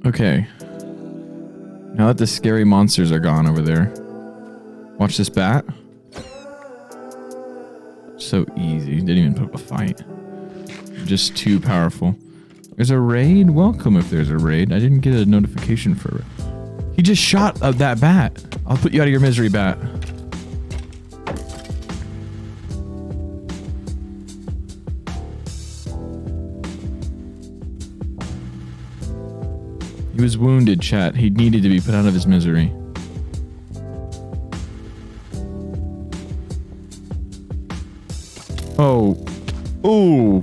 Okay. Now that the scary monsters are gone over there. Watch this bat. So easy. Didn't even put up a fight. Just too powerful. There's a raid? Welcome if there's a raid. I didn't get a notification for it. He just shot that bat. I'll put you out of your misery, bat. He was wounded, chat. He needed to be put out of his misery. Oh. Ooh.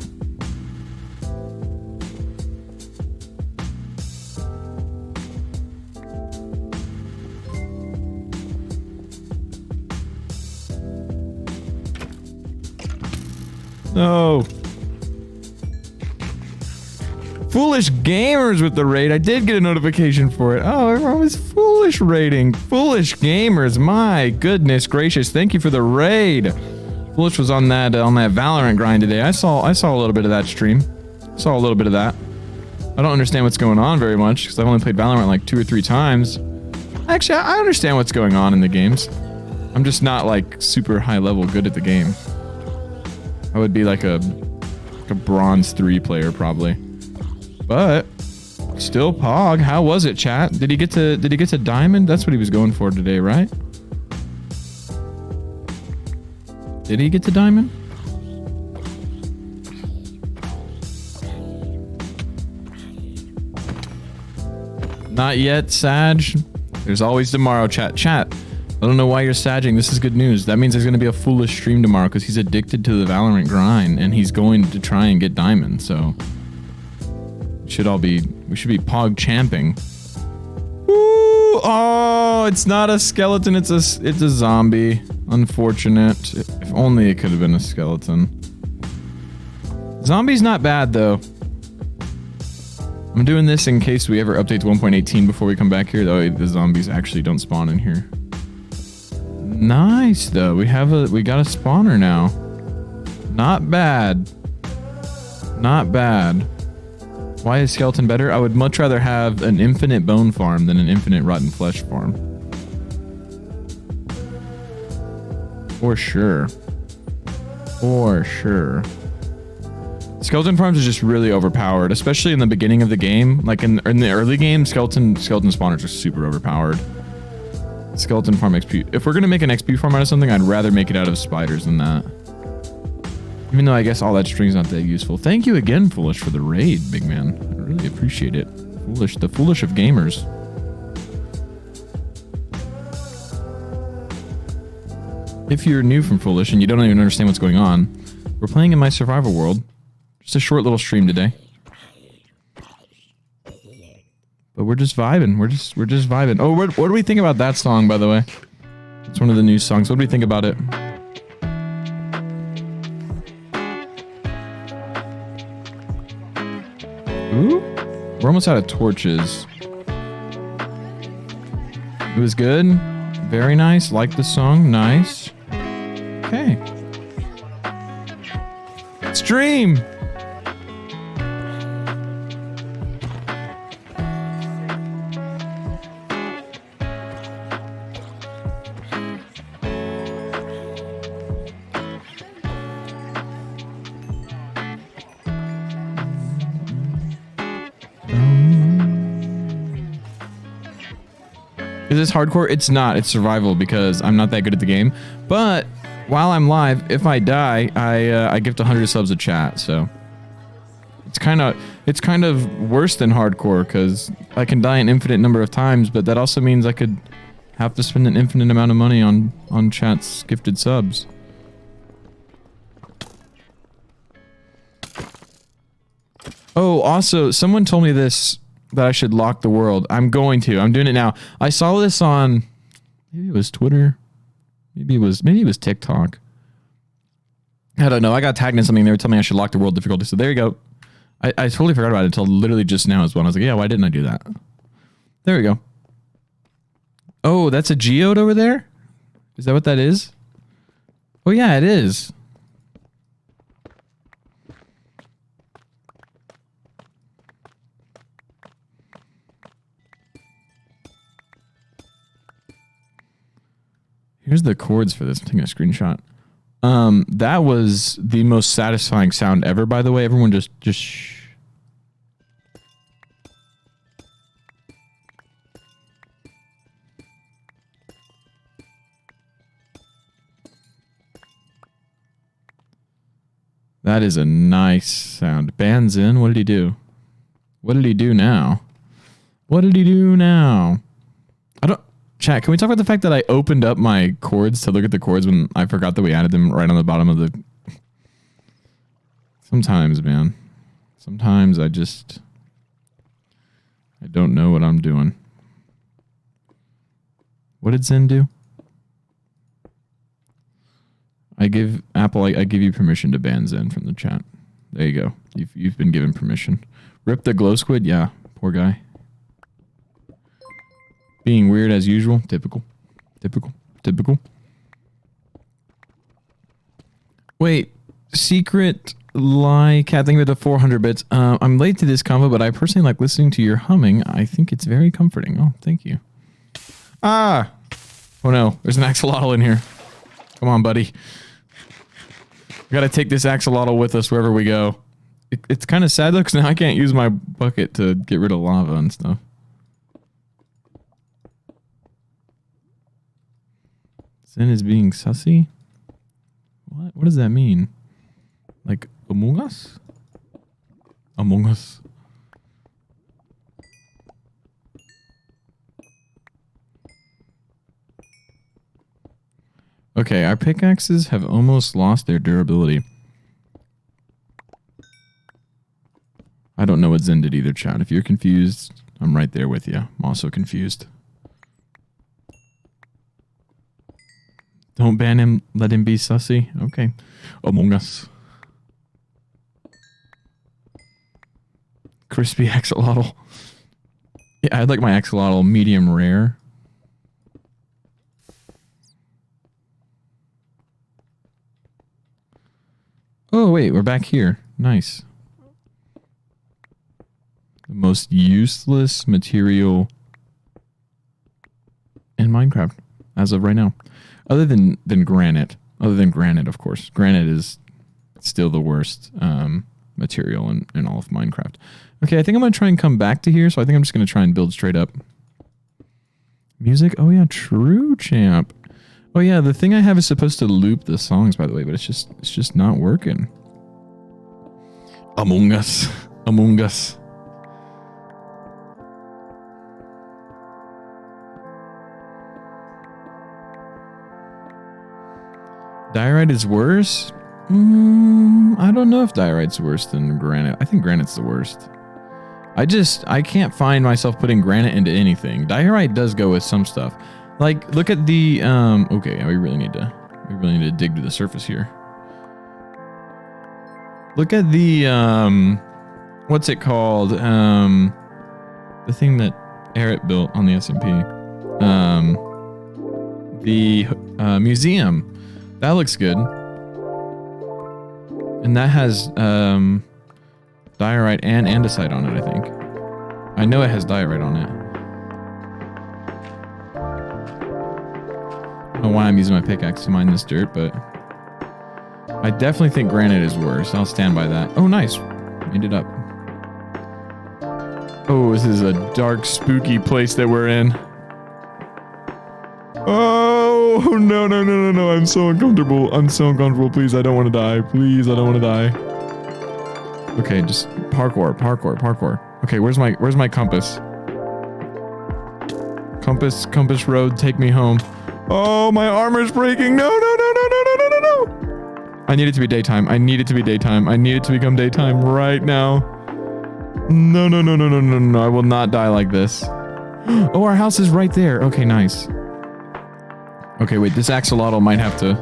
No. Foolish Gamers with the raid. I did get a notification for it. Oh, everyone was Foolish raiding. Foolish Gamers. My goodness gracious. Thank you for the raid. Foolish was on that Valorant grind today. I saw a little bit of that stream. Saw a little bit of that. I don't understand what's going on very much because I've only played Valorant like 2 or 3 times. Actually, I understand what's going on in the games. I'm just not like super high level good at the game. I would be like a bronze 3 player probably. But still Pog. How was it, chat? Did he get to diamond? That's what he was going for today, right? Did he get to diamond? Not yet, Sag. There's always tomorrow, chat. Chat. I don't know why you're sagging. This is good news. That means there's going to be a Foolish stream tomorrow because he's addicted to the Valorant grind and he's going to try and get diamond. So we should be Pog champing. Ooh, oh, it's not a skeleton. It's a zombie. Unfortunate. If only it could have been a skeleton. Zombie's not bad though. I'm doing this in case we ever update to 1.18 before we come back here. Though the zombies actually don't spawn in here. Nice though. We got a spawner now. Not bad. Not bad. Why is skeleton better? I would much rather have an infinite bone farm than an infinite rotten flesh farm. For sure. For sure. Skeleton farms is just really overpowered, especially in the beginning of the game. Like in the early game, skeleton spawners are super overpowered. Skeleton farm XP. If we're gonna make an XP farm out of something, I'd rather make it out of spiders than that. Even though I guess all that string's not that useful. Thank you again, Foolish, for the raid, big man. I really appreciate it. Foolish, the Foolish of gamers. If you're new from Foolish and you don't even understand what's going on, we're playing in my survival world. Just a short little stream today. But we're just vibing. We're just vibing. Oh, what do we think about that song, by the way? It's one of the new songs. What do we think about it? Ooh, we're almost out of torches. It was good. Very nice. Like the song. Nice. Okay. Stream. Is this hardcore? It's not. It's survival because I'm not that good at the game. But while I'm live, if I die, I gift 100 subs a chat. So it's kind of worse than hardcore because I can die an infinite number of times, but that also means I could have to spend an infinite amount of money on chat's gifted subs. Oh, also, someone told me this. That I should lock the world. I'm going to. I'm doing it now. I saw this on maybe it was Twitter. Maybe it was TikTok. I don't know. I got tagged in something. They were telling me I should lock the world difficulty. So there you go. I totally forgot about it until literally just now as well. I was like, yeah, why didn't I do that? There we go. Oh, that's a geode over there? Is that what that is? Oh yeah, it is. Here's the chords for this. I'm taking a screenshot. That was the most satisfying sound ever, by the way. Everyone just shh. That is a nice sound. Band's in. What did he do? What did he do now? What did he do now? I don't... Chat, can we talk about the fact that I opened up my chords to look at the chords when I forgot that we added them right on the bottom of the... Sometimes, man. Sometimes I don't know what I'm doing. What did Zen do? I give Apple, I give you permission to ban Zen from the chat. There you go. You've been given permission. Rip the glow squid? Yeah, poor guy. Being weird as usual. Typical. Typical. Typical. Wait. Secret lie. Cat, thank you for the 400 bits. I'm late to this convo, but I personally like listening to your humming. I think it's very comforting. Oh, thank you. Ah! Oh no, there's an axolotl in here. Come on, buddy. We gotta take this axolotl with us wherever we go. It's kind of sad though, because now I can't use my bucket to get rid of lava and stuff. Zen is being sussy? What? What does that mean? Like, Among Us? Among Us. Okay, our pickaxes have almost lost their durability. I don't know what Zen did either, chat. If you're confused, I'm right there with you. I'm also confused. Don't ban him, let him be sussy. Okay. Among Us. Crispy axolotl. Yeah, I'd like my axolotl medium rare. Oh, wait, we're back here. Nice. The most useless material in Minecraft as of right now. Other than granite. Other than granite, of course. Granite is still the worst material in all of Minecraft. Okay, I think I'm going to try and come back to here, so I think I'm just going to try and build straight up. Music? Oh yeah, true, champ. Oh yeah, the thing I have is supposed to loop the songs, by the way, but it's just not working. Among Us. Among Us. Diorite is worse? I don't know if diorite's worse than granite. I think granite's the worst. I can't find myself putting granite into anything. Diorite does go with some stuff. Like, look at the, okay, we really need to dig to the surface here. Look at the, what's it called? The thing that Eric built on the SMP. The museum. That looks good. And that has, diorite and andesite on it, I think. I know it has diorite on it. I don't know why I'm using my pickaxe to mine this dirt, but I definitely think granite is worse. I'll stand by that. Oh, nice. Made it up. Oh, this is a dark, spooky place that we're in. Oh, no, no, no, no, no. I'm so uncomfortable. I'm so uncomfortable. Please, I don't want to die. Please, I don't want to die. Okay, just parkour, parkour, parkour. Okay, where's my compass? Compass road, take me home. Oh, my armor's breaking. No, no, no, no, no, no, no, no, no. I need it to be daytime. I need it to be daytime. I need it to become daytime right now. No, no, no, no, no, no, no. I will not die like this. Oh, our house is right there. Okay, nice. Okay, wait, this axolotl might have to...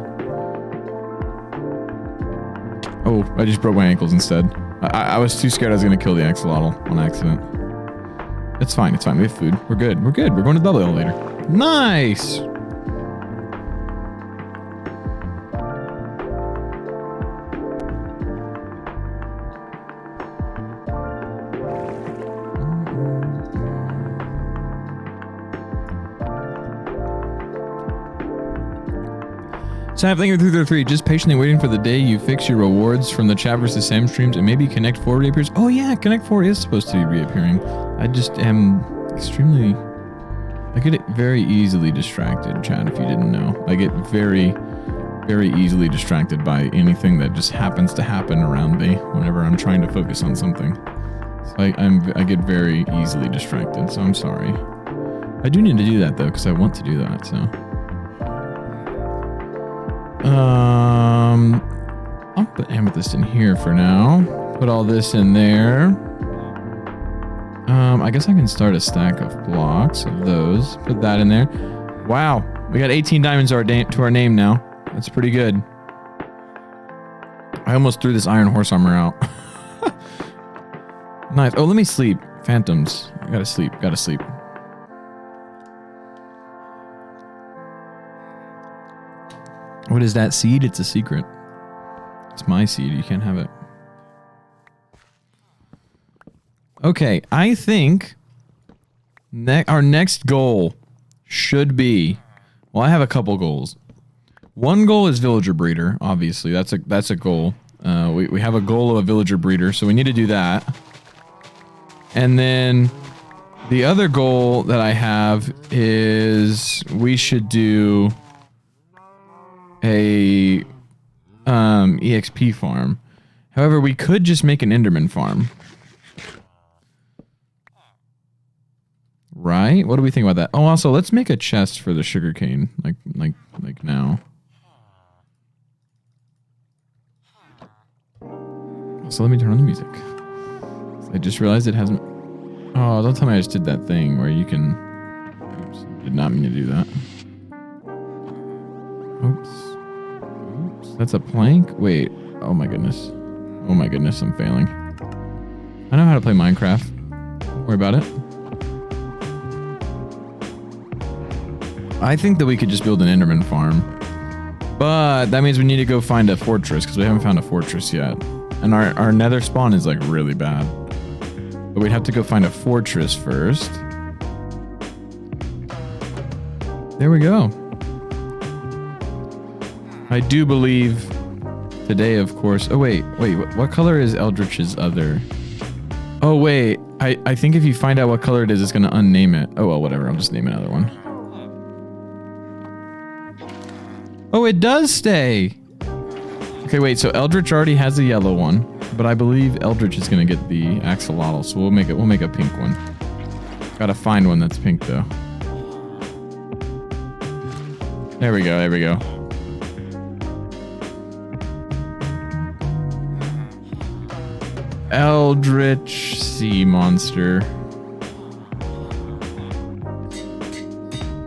Oh, I just broke my ankles instead. I was too scared I was going to kill the axolotl on accident. It's fine, it's fine. We have food. We're good, we're good. We're going to the double elevator. Nice! Snap, thank you for 333. Just patiently waiting for the day you fix your rewards from the chat versus Sam streams and maybe Connect 4 reappears. Oh yeah, Connect 4 is supposed to be reappearing. I just am extremely... I get very easily distracted, chat, if you didn't know. I get very, very easily distracted by anything that just happens to happen around me whenever I'm trying to focus on something. So I get very easily distracted, so I'm sorry. I do need to do that though, because I want to do that, so... I'll put amethyst in here for now. Put all this in there. I guess I can start a stack of blocks of those. Put that in there. Wow, we got 18 diamonds to our name now. That's pretty good. I almost threw this iron horse armor out. Nice. Oh, let me sleep. Phantoms. I gotta sleep. Gotta sleep. What is that seed? It's a secret. It's my seed. You can't have it. Okay, I think our next goal should be... Well, I have a couple goals. One goal is villager breeder, obviously. That's a goal. We have a goal of a villager breeder, so we need to do that. And then the other goal that I have is we should do a EXP farm. However, we could just make an Enderman farm. Right? What do we think about that? Oh, also, let's make a chest for the sugarcane, like now. So let me turn on the music. I just realized it hasn't... Oh, don't tell me I just did that thing where you can... Oops, did not mean to do that. Oops. Oops, that's a plank? Wait, oh my goodness. Oh my goodness, I'm failing. I know how to play Minecraft. Don't worry about it. I think that we could just build an Enderman farm. But that means we need to go find a fortress, because we haven't found a fortress yet. And our nether spawn is like really bad. But we'd have to go find a fortress first. There we go. I do believe today, of course... Oh, wait. What color is Eldritch's other... Oh, wait. I think if you find out what color it is, it's going to unname it. Oh, well, whatever. I'll just name another one. Oh, it does stay! Okay, wait. So Eldritch already has a yellow one. But I believe Eldritch is going to get the axolotl, so we'll make a pink one. Gotta find one that's pink, though. There we go, there we go. Eldritch sea monster.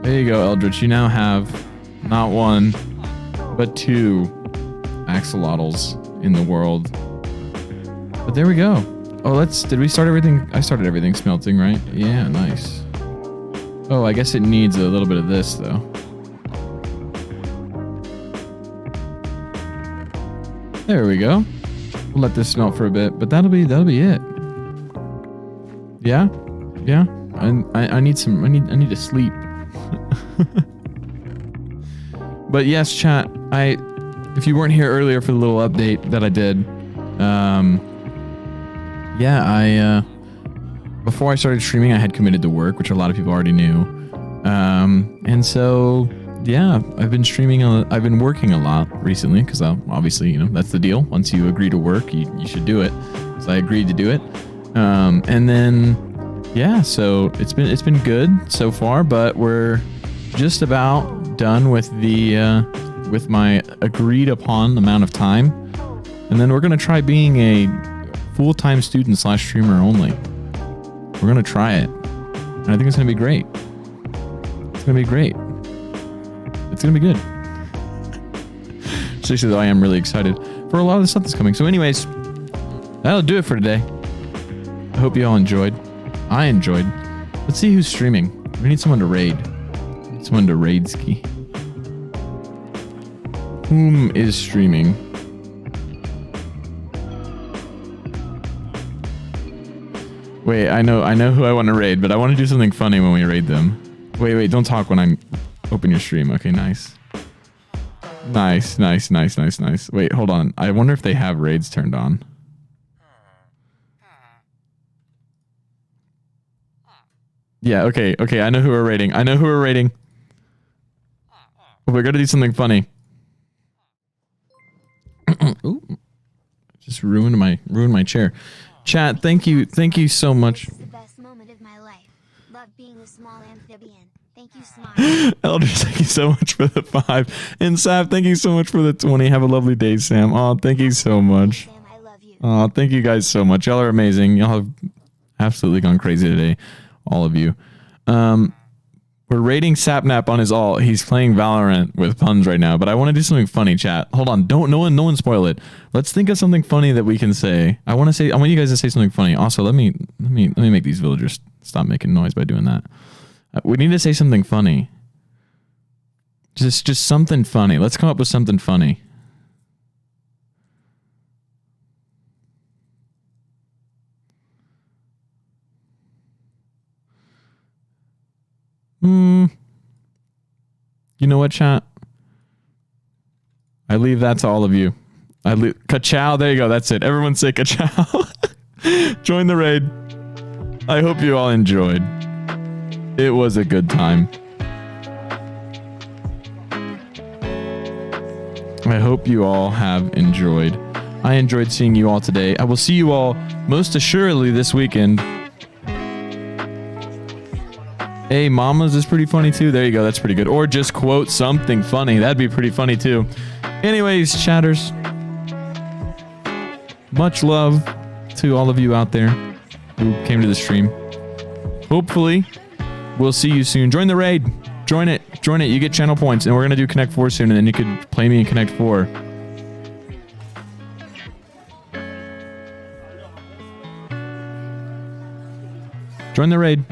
There you go, Eldritch. You now have not one, but 2 axolotls in the world. But there we go. Oh, did we start everything? I started everything smelting, right? Yeah, nice. Oh, I guess it needs a little bit of this, though. There we go. We'll let this smelt for a bit, but that'll be it. Yeah? Yeah? I need to sleep. But yes, chat, if you weren't here earlier for the little update that I did, yeah, before I started streaming, I had committed to work, which a lot of people already knew. And so, yeah, I've been streaming, I've been working a lot recently, because obviously, you know, that's the deal. Once you agree to work, you should do it. So I agreed to do it. And then, yeah, so it's been good so far, but we're just about done with with my agreed upon amount of time. And then we're going to try being a full-time student / streamer only. We're going to try it. And I think it's going to be great. It's going to be great. It's going to be good. Seriously, though, I am really excited for a lot of the stuff that's coming. So anyways, that'll do it for today. I hope you all enjoyed. I enjoyed. Let's see who's streaming. We need someone to raid. We need someone to raid ski. Whom is streaming? Wait, I know who I want to raid, but I want to do something funny when we raid them. Wait, don't talk when I'm open your stream. Okay, nice. Nice. Wait, hold on. I wonder if they have raids turned on. Yeah, okay, I know who we're raiding. We're gonna do something funny. Ooh. Just ruined my chair. Chat, thank you so much. This is the best moment of my life. Love being a small amphibian. Thank you, Smart. Elders, thank you so much for the 5. And Sav, thank you so much for the 20. Have a lovely day, Sam. Oh, thank you so much. Sam, I love you. Oh, thank you guys so much. Y'all are amazing. Y'all have absolutely gone crazy today. All of you. We're rating Sapnap on his alt. He's playing Valorant with puns right now, but I want to do something funny, chat. Hold on. No one spoil it. Let's think of something funny that we can say. I want you guys to say something funny. Also, let me make these villagers stop making noise by doing that. We need to say something funny. Just something funny. Let's come up with something funny. You know what, chat? I leave that to all of you. Ka-chow. There you go. That's it. Everyone say ka-chow. Join the raid. I hope you all enjoyed. It was a good time. I hope you all have enjoyed. I enjoyed seeing you all today. I will see you all most assuredly this weekend. Hey, mamas is pretty funny too. There you go. That's pretty good. Or just quote something funny. That'd be pretty funny too. Anyways, chatters. Much love to all of you out there who came to the stream. Hopefully, we'll see you soon. Join the raid. Join it. Join it. You get channel points. And we're going to do Connect 4 soon. And then you could play me in Connect 4. Join the raid.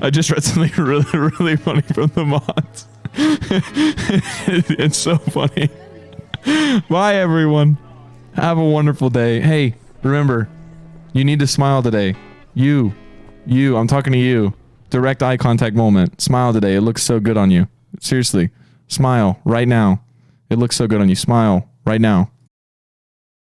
I just read something really funny from the mods. It's so funny. Bye, everyone. Have a wonderful day. Hey, remember, you need to smile today. You, I'm talking to you. Direct eye contact moment. Smile today. It looks so good on you. Seriously. Smile right now. It looks so good on you. Smile right now.